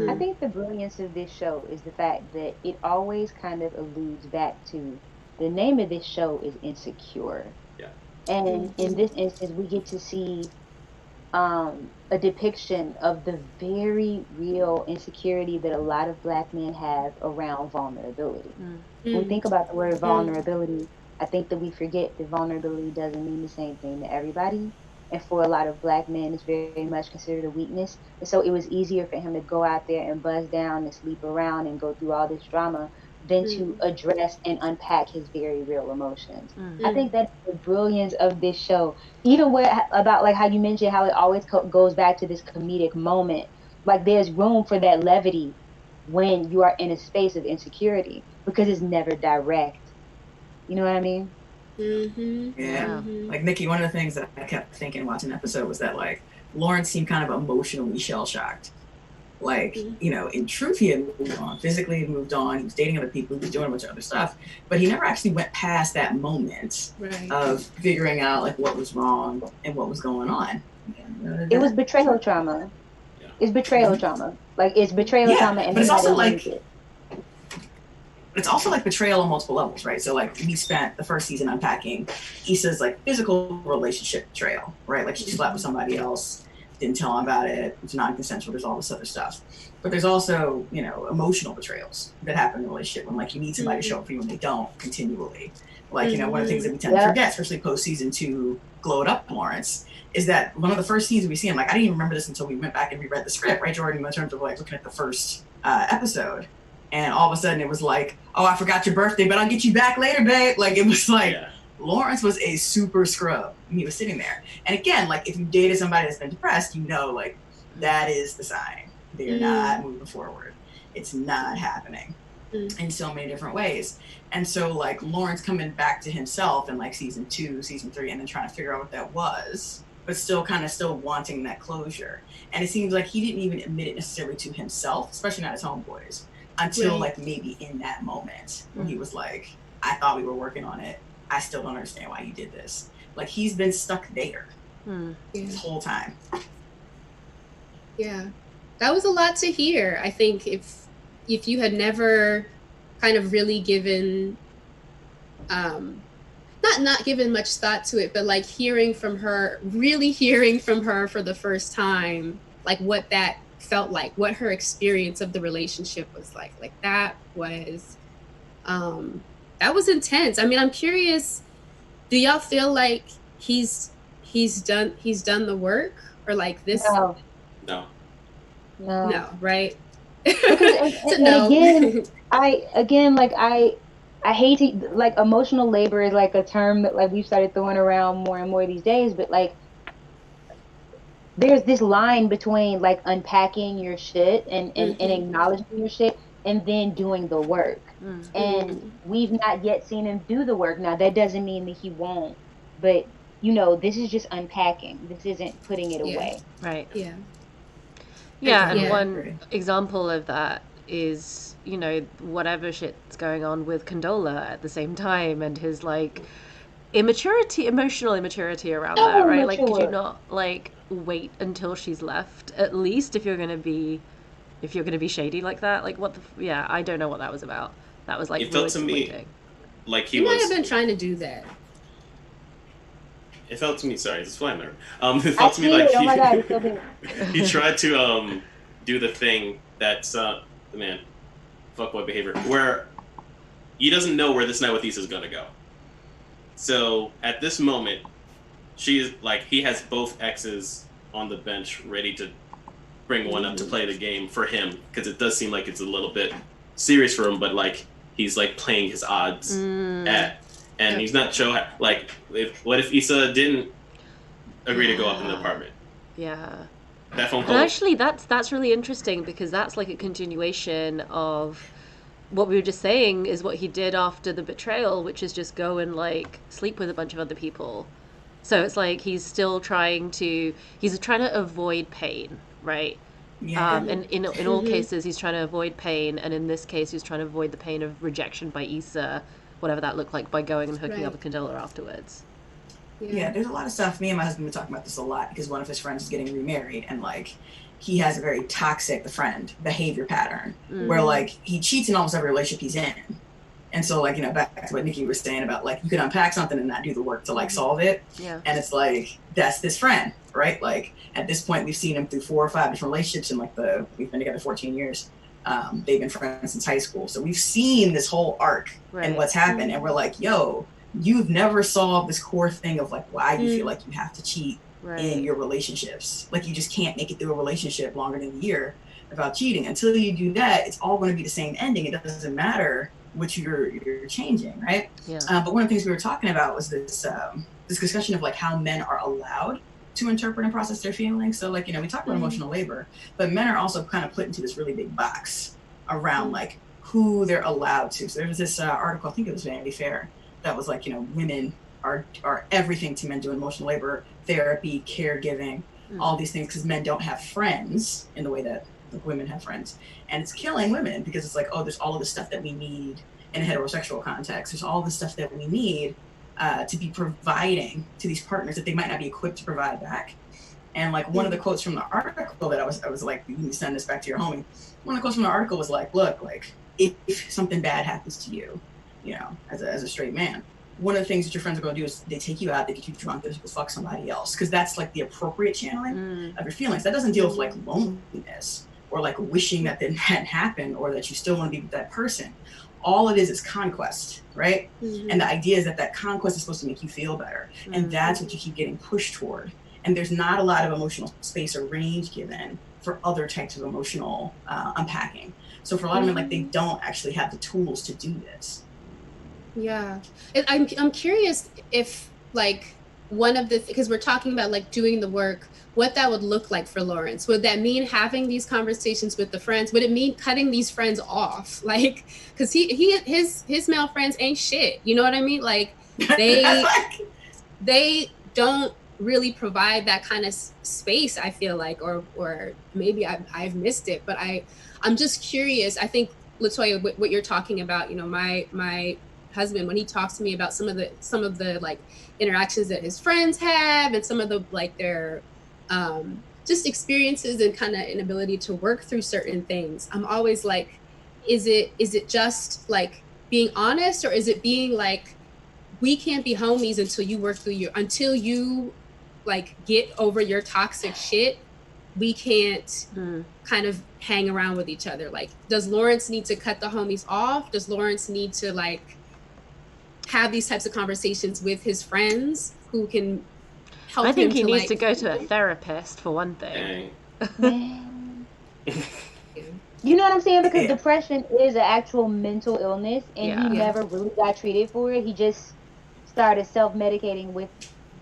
I think the brilliance of this show is the fact that it always kind of alludes back to the name of this show is Insecure. Yeah. And in this instance, we get to see a depiction of the very real insecurity that a lot of Black men have around vulnerability. When we think about the word vulnerability, I think that we forget that vulnerability doesn't mean the same thing to everybody. and for a lot of Black men is very much considered a weakness. And so it was easier for him to go out there and buzz down and sleep around and go through all this drama than to address and unpack his very real emotions. I think that's the brilliance of this show. Even where about like how you mentioned how it always goes back to this comedic moment. Like there's room for that levity when you are in a space of insecurity because it's never direct. You know what I mean? Yeah. Like Nikki, one of the things that I kept thinking watching the episode was that like Lawrence seemed kind of emotionally shell shocked. Like, you know, in truth, he had moved on. Physically, he moved on. He was dating other people. He was doing a bunch of other stuff. But he never actually went past that moment of figuring out, like, what was wrong and what was going on. It was betrayal trauma. Yeah. It's betrayal trauma. Like, it's betrayal trauma. And but it's also like... It's also like betrayal on multiple levels, right? So like we spent the first season unpacking Issa's like physical relationship betrayal, right? Like she slept with somebody else, didn't tell him about it, it was non-consensual, there's all this other stuff. But there's also, you know, emotional betrayals that happen in a relationship when like you need somebody to show up for you and they don't continually. Like, you know, one of the things that we tend to forget, especially post season 2, Glowed Up Lawrence, is that one of the first scenes we see him, like I didn't even remember this until we went back and reread the script, right, Jordan, in terms of like looking at the first episode. And all of a sudden it was like, oh, I forgot your birthday, but I'll get you back later, babe. Like it was like, Lawrence was a super scrub when he was sitting there. And again, like if you dated somebody that's been depressed, you know, like that is the sign. They're not moving forward. It's not happening in so many different ways. And so like Lawrence coming back to himself in like season 2, season 3, and then trying to figure out what that was, but still wanting that closure. And it seems like he didn't even admit it necessarily to himself, especially not his homeboys. Until like maybe in that moment when he was like, I thought we were working on it. I still don't understand why you did this. Like he's been stuck there this whole time. Yeah, that was a lot to hear. I think if you had never kind of really given, not given much thought to it, but like really hearing from her for the first time, like what that felt like, what her experience of the relationship was like that was intense. I mean, I'm curious, do y'all feel like he's done the work, or like this? No, right? No. Again, I hate to, like, emotional labor is like a term that like we've started throwing around more and more these days, but like there's this line between like unpacking your shit and acknowledging your shit and then doing the work. And we've not yet seen him do the work. Now that doesn't mean that he won't, but you know, this is just unpacking. This isn't putting it away. Right. Yeah. And one example of that is, you know, whatever shit's going on with Condola at the same time, and his like emotional immaturity around that, right? Like, could you not like wait until she's left, at least, if you're gonna be shady like that? Like, what the I don't know what that was about. That was like, it felt to me like he might have been trying to do that. It felt to me, sorry, it's flying there. It felt to me like oh my God, he tried to do the thing that's man, fuckboy behavior, where he doesn't know where this night with Issa is gonna go. So at this moment, she's like, he has both exes on the bench ready to bring one up to play the game for him, because it does seem like it's a little bit serious for him, but like he's like playing his odds and he's not sure like what if Issa didn't agree to go up in the apartment. That phone call. And actually that's really interesting, because that's like a continuation of what we were just saying is what he did after the betrayal, which is just go and like sleep with a bunch of other people. So it's like he's trying to avoid pain, right? And in all cases he's trying to avoid pain, and in this case he's trying to avoid the pain of rejection by Issa, whatever that looked like, by going and hooking up with Condola afterwards. Yeah, there's a lot of stuff. Me and my husband have been talking about this a lot, because one of his friends is getting remarried, and like he has a very toxic behavior pattern where like he cheats in almost every relationship he's in. And so like, you know, back to what Nikki was saying about like you can unpack something and not do the work to like solve it. And it's like, that's this friend, right? Like at this point we've seen him through 4 or 5 different relationships, and like we've been together 14 years. They've been friends since high school. So we've seen this whole arc and what's happened, and we're like, yo, you've never solved this core thing of like why you feel like you have to cheat in your relationships. Like, you just can't make it through a relationship longer than a year without cheating. Until you do that, it's all going to be the same ending. It doesn't matter what you're changing, right? Yeah. But one of the things we were talking about was this discussion of like how men are allowed to interpret and process their feelings. So like, you know, we talk about emotional labor, but men are also kind of put into this really big box around like who they're allowed to. So there was this article, I think it was Vanity Fair, that was like, you know, women are everything to men doing emotional labor, therapy, caregiving, all these things, because men don't have friends in the way that like, women have friends. And it's killing women because it's like, oh, there's all of the stuff that we need in a heterosexual context. There's all the stuff that we need to be providing to these partners that they might not be equipped to provide back. And like one of the quotes from the article that I was like, you can send this back to your homie. One of the quotes from the article was like, look, like if something bad happens to you, you know, as a straight man, one of the things that your friends are going to do is they take you out, they get you drunk, they go fuck somebody else. Because that's like the appropriate channeling of your feelings. That doesn't deal with like loneliness or like wishing that didn't happen or that you still want to be with that person. All it is conquest, right? And the idea is that conquest is supposed to make you feel better. And that's what you keep getting pushed toward. And there's not a lot of emotional space or range given for other types of emotional unpacking. So for a lot of men, like they don't actually have the tools to do this. Yeah. I'm curious if like one of the, because we're talking about like doing the work, what that would look like for Lawrence. Would that mean having these conversations with the friends? Would it mean cutting these friends off? Like, because his male friends ain't shit. You know what I mean? Like they don't really provide that kind of space, I feel like, or maybe I've missed it, but I'm just curious. I think, Latoya, what you're talking about, you know, my husband, when he talks to me about some of the like interactions that his friends have and some of the like their just experiences and kind of inability to work through certain things, I'm always like, is it just like being honest, or is it being like, we can't be homies until you work through until you like get over your toxic shit, we can't kind of hang around with each other. Like, does Lawrence need to cut the homies off? Does Lawrence need to like have these types of conversations with his friends who can help him? I think he needs like, to go to a therapist for one thing. You know what I'm saying? Because depression is an actual mental illness, and he never really got treated for it. He just started self-medicating with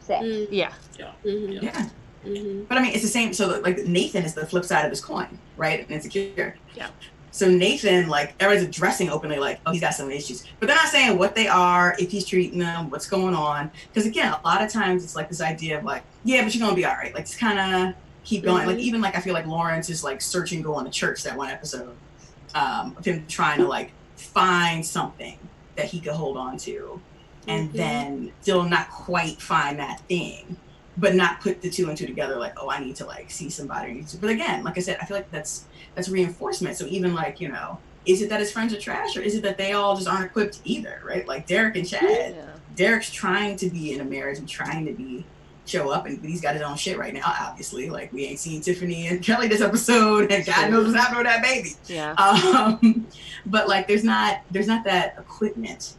sex. Yeah. But I mean, it's the same. So like Nathan is the flip side of his coin, right? And insecure. Yeah. So Nathan, like, everybody's addressing openly, like, oh, he's got some issues. But they're not saying what they are, if he's treating them, what's going on. Because, again, a lot of times it's, like, this idea of, like, yeah, but you're going to be all right. Like, just kind of keep going. Like, even, like, I feel like Lawrence is, like, searching going to church, that one episode, of him trying to, like, find something that he could hold on to. And then still not quite find that thing, but not put the two and two together, like, oh, I need to, like, see somebody. But, again, like I said, I feel like that's reinforcement. So even like, you know, is it that his friends are trash, or is it that they all just aren't equipped either, right? Like Derek and Chad. Derek's trying to be in a marriage and trying to show up, and he's got his own shit right now, obviously. Like, we ain't seen Tiffany and Kelly this episode, and God knows what's happening with that baby. But like there's not that equipment.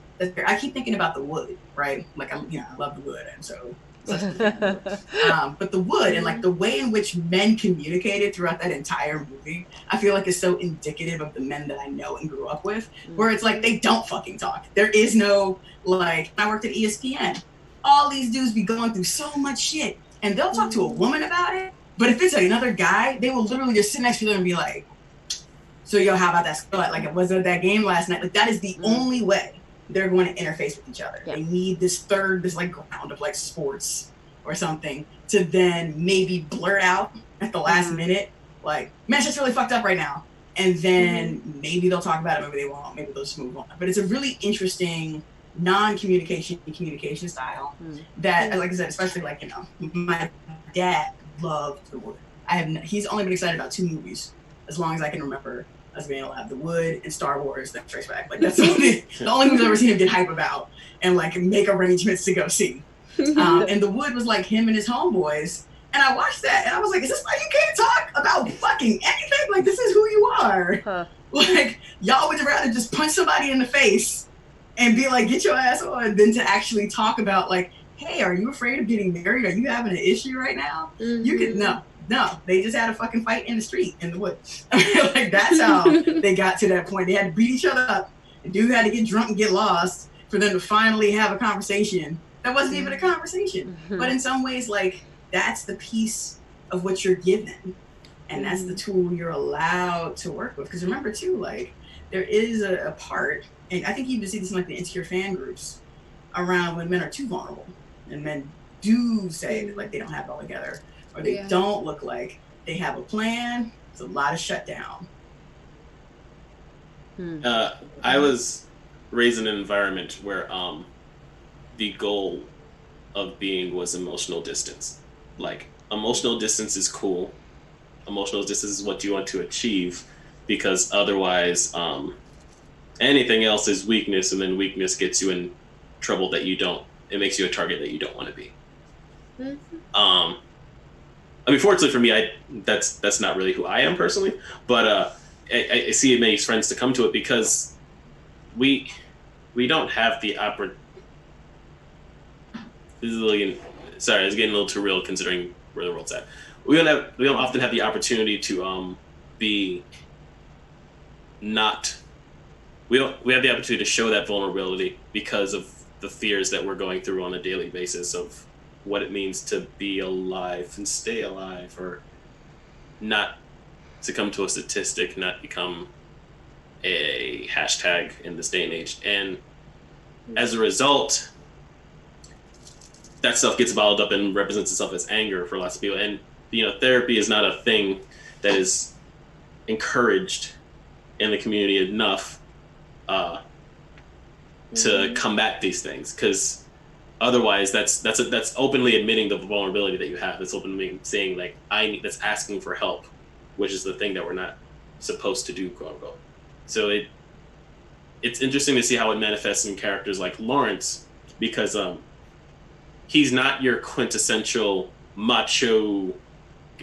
I keep thinking about The Wood, right? Like, I love The Wood, and so but The Wood, and like the way in which men communicated throughout that entire movie, I feel like is so indicative of the men that I know and grew up with, where it's like they don't fucking talk. There is no, like, I worked at ESPN, all these dudes be going through so much shit, and they'll talk to a woman about it, but if it's another guy, they will literally just sit next to them and be like, so yo, how about that? Like, was it that game last night? Like, that is the only way they're going to interface with each other. They need this like ground of like sports or something to then maybe blurt out at the last minute, like, man, shit's really fucked up right now. And then maybe they'll talk about it, maybe they won't, maybe they'll just move on. But it's a really interesting communication style that, like I said, especially like, you know, my dad loved The Wood. He's only been excited about 2 movies as long as I can remember, as being allowed: The Wood and Star Wars, that Trace Back. Like, that's the only movie I've ever seen him get hype about and like make arrangements to go see. And The Wood was like him and his homeboys. And I watched that and I was like, is this why you can't talk about fucking anything? Like, this is who you are. Like, y'all would rather just punch somebody in the face and be like, get your ass on, than to actually talk about like hey, are you afraid of getting married? Are you having an issue right now? Mm-hmm. You could, no, they just had a fucking fight in the street, in the woods. Like, that's how they got to that point. They had to beat each other up. The dude had to get drunk and get lost for them to finally have a conversation. That wasn't even a conversation. But in some ways, like, that's the piece of what you're given. And that's the tool you're allowed to work with. Because remember, too, like, there is a part, and I think you even see this in, like, the insecure fan groups, around when men are too vulnerable. And men do say that, like, they don't have it all together. Or they don't look like they have a plan. It's a lot of shutdown. I was raised in an environment where the goal of being was emotional distance. Like, emotional distance is cool. Emotional distance is what you want to achieve, because otherwise anything else is weakness, and then weakness gets you in trouble that you don't. It makes you a target that you don't want to be. I mean, fortunately for me, that's not really who I am personally, but I see it makes friends to come to it, because we don't have the sorry, it's getting a little too real considering where the world's at. We don't often have the opportunity to be not. We have the opportunity to show that vulnerability because of the fears that we're going through on a daily basis of what it means to be alive and stay alive, or not succumb to a statistic, not become a hashtag in this day and age. And as a result, that stuff gets bottled up and represents itself as anger for lots of people. And, therapy is not a thing that is encouraged in the community enough to combat these things, because otherwise that's openly admitting the vulnerability that you have. It's openly saying, like, that's asking for help, which is the thing that we're not supposed to do, quote unquote. So it's interesting to see how it manifests in characters like Lawrence, because he's not your quintessential macho,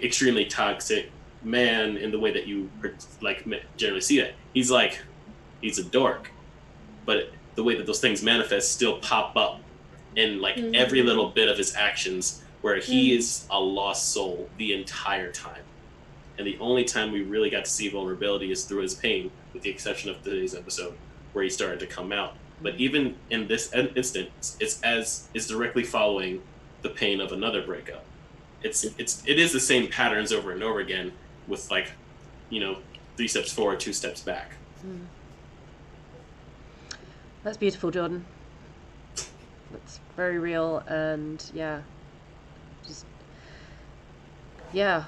extremely toxic man in the way that you like generally see that. He's a dork, but the way that those things manifest still pop up in like every little bit of his actions, where he is a lost soul the entire time. And the only time we really got to see vulnerability is through his pain, with the exception of today's episode, where he started to come out. But even in this instance, it's directly following the pain of another breakup. It is the same patterns over and over again, with 3 steps forward, 2 steps back. That's beautiful, Jordan. That's very real, and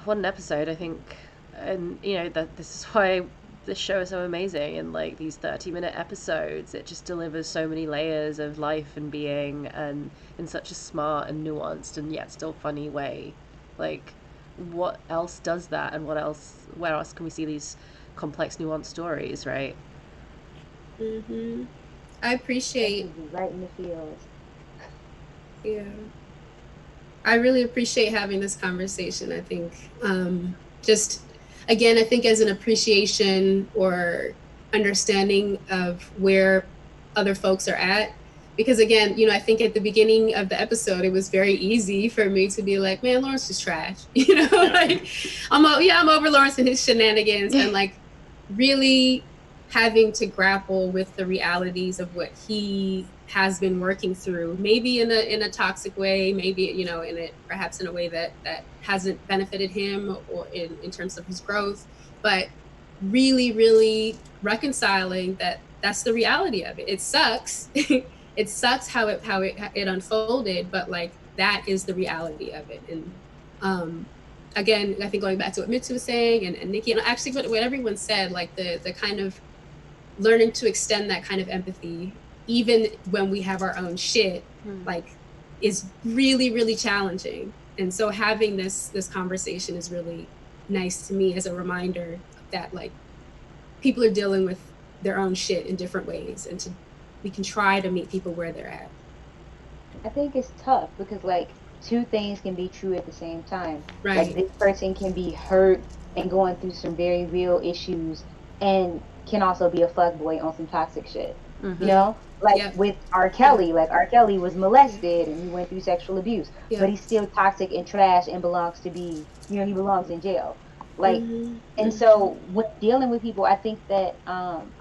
what an episode, I think. And that this is why this show is so amazing. And like these 30-minute episodes, it just delivers so many layers of life and being, and in such a smart and nuanced and yet still funny way. Like, what else does that, and where else can we see these complex, nuanced stories, right? I appreciate right in the field. Yeah, I really appreciate having this conversation. I think just again, I think as an appreciation or understanding of where other folks are at. Because again, I think at the beginning of the episode, it was very easy for me to be like, man, Lawrence is trash. Like, I'm over Lawrence and his shenanigans, and like really having to grapple with the realities of what he has been working through, maybe in a toxic way, maybe, perhaps in a way that hasn't benefited him or in terms of his growth, but really, really reconciling that that's the reality of it. It sucks. It sucks how it unfolded, but like that is the reality of it. And again, I think going back to what Mitsu was saying and Nikki, and actually what everyone said, like the kind of learning to extend that kind of empathy, even when we have our own shit, like, is really, really challenging. And so having this conversation is really nice to me as a reminder that like people are dealing with their own shit in different ways, and we can try to meet people where they're at. I think it's tough because like 2 things can be true at the same time. Right. Like this person can be hurt and going through some very real issues, and can also be a fuckboy on some toxic shit. Mm-hmm. You know, like Yeah. with R. Kelly, like R. Kelly was molested and he went through sexual abuse, Yeah. but he's still toxic and trash and belongs to be, you know, he belongs in jail. Like, Mhm. and so when dealing with people, I think that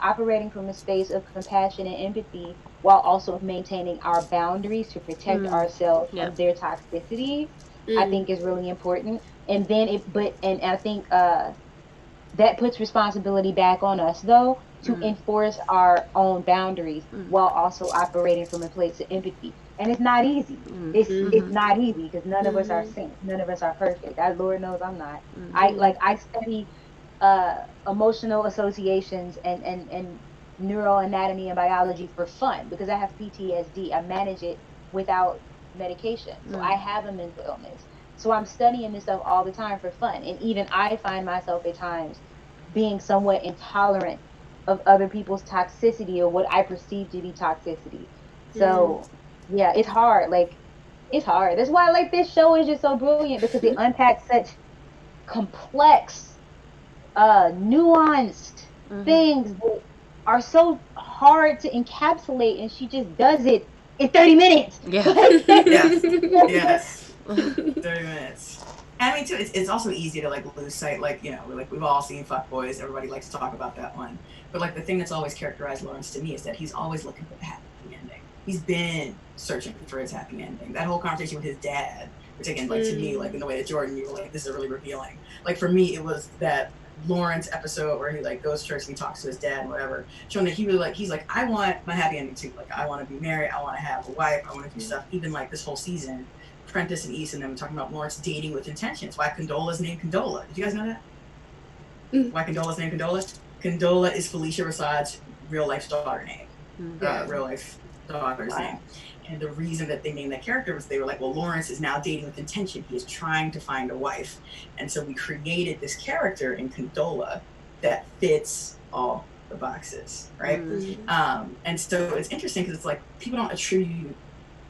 operating from a space of compassion and empathy while also maintaining our boundaries to protect ourselves Yeah. from their toxicity, I Mm. think is really important. And then and I think that puts responsibility back on us though to enforce our own boundaries while also operating from a place of empathy. And it's not easy. It's not easy because none of us are saints. None of us are perfect. God, Lord knows I'm not. I study emotional associations and neuroanatomy and biology for fun because I have PTSD. I manage it without medication. So I have a mental illness. So I'm studying this stuff all the time for fun. And even I find myself at times being somewhat intolerant of other people's toxicity or what I perceive to be toxicity. So yeah, it's hard. Like it's hard. That's why like this show is just so brilliant because it unpacks such complex, nuanced things that are so hard to encapsulate, and she just does it in 30 minutes. Yeah. Yes. 30 minutes. And I mean, too, it's also easy to like lose sight. Like, you know, we've all seen Fuckboys. Everybody likes to talk about that one. But like the thing that's always characterized Lawrence to me is that he's always looking for the happy ending. He's been searching for his happy ending. That whole conversation with his dad, which again, like to me, like in the way that Jordan, you were like, this is really revealing. Like for me, it was that Lawrence episode where he like goes to church and he talks to his dad and whatever, showing that he really like, he's like, I want my happy ending too. Like I want to be married, I want to have a wife, I want to do stuff. Even like this whole season, Prentice and Issa and them talking about Lawrence dating with intentions. Why Condola's named Condola. Did you guys know that? Why Condola's named Condola? Condola is Felicia Rasad's real life daughter name. Real life daughter's name. And the reason that they named that character was they were like, well, Lawrence is now dating with intention. He is trying to find a wife. And so we created this character in Condola that fits all the boxes, right? And so it's interesting because it's like people don't attribute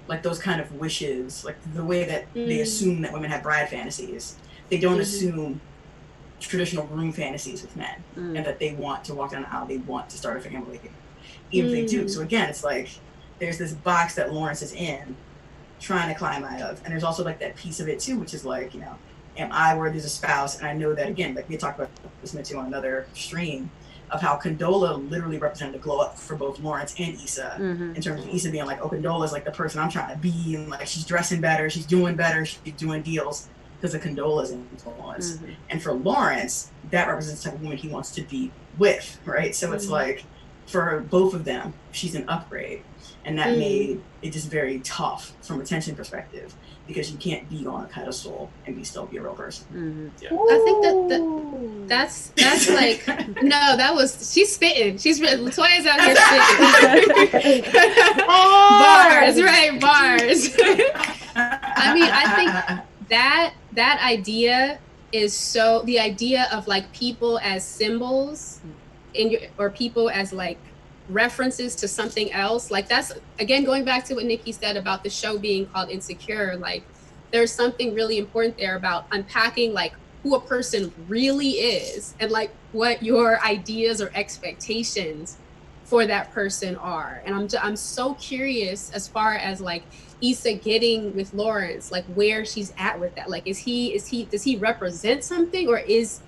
like those kind of wishes, like the way that they assume that women have bride fantasies. They don't assume traditional groom fantasies with men and that they want to walk down the aisle, they want to start a family, even if they do. So again, it's like there's this box that Lawrence is in trying to climb out of. And there's also like that piece of it too, which is like, you know, am I worthy as a spouse? And I know that again, like we talked about this too on another stream of how Condola literally represented a glow up for both Lawrence and Issa in terms of Issa being like, oh, Condola's like the person I'm trying to be, and like she's dressing better, she's doing better, she's doing deals because of Condola's influence. And for Lawrence, that represents the type of woman he wants to be with, right? So it's like for both of them, she's an upgrade. And that made it just very tough from a tension perspective because you can't be on a pedestal and still be a real person. I think that's like no, that was she's spitting. Latoya's out here spitting. Bars, right? Bars. I mean, I think that idea is so the idea of like people as symbols or people as like references to something else, like that's again going back to what Nikki said about the show being called Insecure. Like there's something really important there about unpacking like who a person really is and like what your ideas or expectations for that person are. And I'm so curious as far as like Issa getting with Lawrence, like where she's at with that. Like does he represent something, or is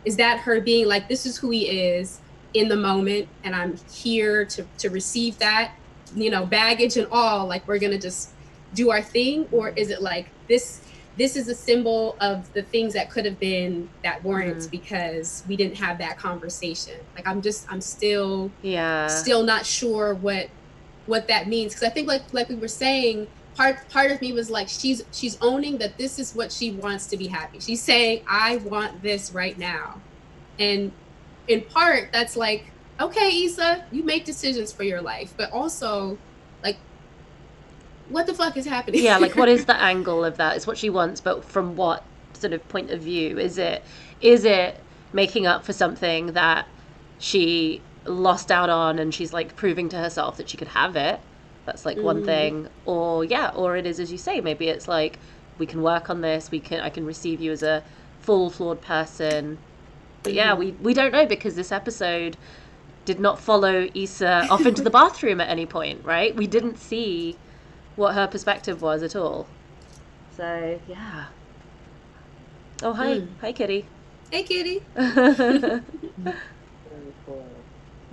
that her being like, this is who he is in the moment and I'm here to receive that, you know, baggage and all, like we're gonna just do our thing? Or is it like this is a symbol of the things that could have been that weren't because we didn't have that conversation? Like I'm still not sure what that means, because I think like we were saying, part of me was like she's owning that this is what she wants to be happy. She's saying, I want this right now. And in part, that's like, okay, Issa, you make decisions for your life, but also, like, what the fuck is happening? Yeah, like, what is the angle of that? It's what she wants, but from what sort of point of view? Is it making up for something that she lost out on, and she's like proving to herself that she could have it? That's like one thing. Or it is, as you say, maybe it's like, we can work on this. I can receive you as a full flawed person. But yeah, we don't know because this episode did not follow Issa off into the bathroom at any point, right? We didn't see what her perspective was at all. So yeah. Oh hi, hi Kitty. Hey, Kitty. Very cool.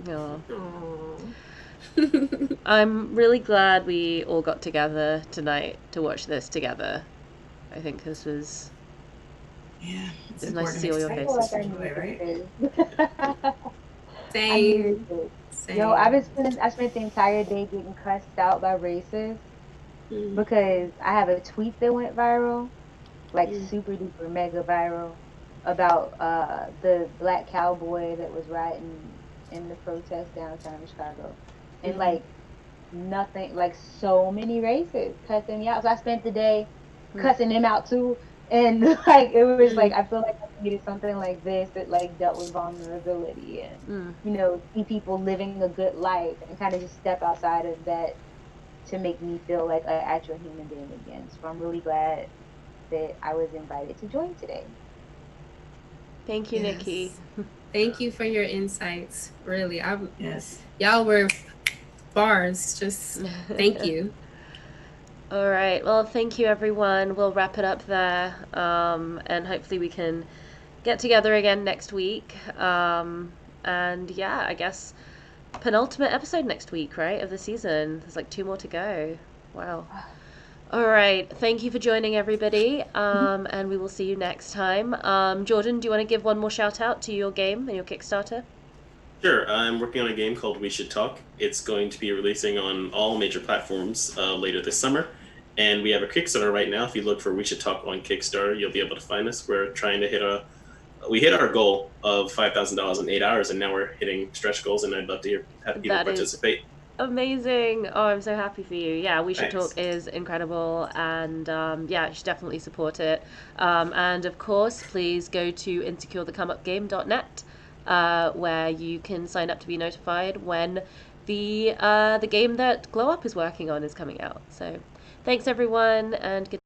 Oh. Aww. I'm really glad we all got together tonight to watch this together. I think this was it's nice to see all your I feel like faces. I Right? needed this. I Same. needed this. Same. Yo, I spent the entire day getting cussed out by racists because I have a tweet that went viral, like super duper mega viral, about the black cowboy that was riding in the protest downtown Chicago, and like nothing, like so many racists cussing me out. So I spent the day cussing them out too, and like it was like I feel like I needed something like this that like dealt with vulnerability and you know, see people living a good life and kind of just step outside of that to make me feel like an actual human being again. So I'm really glad that I was invited to join today. Thank you, Nikki. Thank you for your insights. Really, Yes. y'all were bars. Just thank you. All right. Well, thank you, everyone. We'll wrap it up there, and hopefully we can get together again next week. And yeah, I guess penultimate episode next week, right, of the season. There's like 2 more to go. Wow. All right. Thank you for joining, everybody. And we will see you next time. Jordan, do you want to give one more shout out to your game and your Kickstarter? Sure, I'm working on a game called We Should Talk. It's going to be releasing on all major platforms later this summer. And we have a Kickstarter right now. If you look for We Should Talk on Kickstarter, you'll be able to find us. We're trying to we hit our goal of $5,000 in 8 hours, and now we're hitting stretch goals, and I'd love to have people participate. Amazing. Oh, I'm so happy for you. Yeah, We Should Thanks. Talk is incredible, and yeah, you should definitely support it. And of course, please go to insecurethecomeupgame.net, where you can sign up to be notified when the game that Glow Up is working on is coming out. So thanks everyone, and good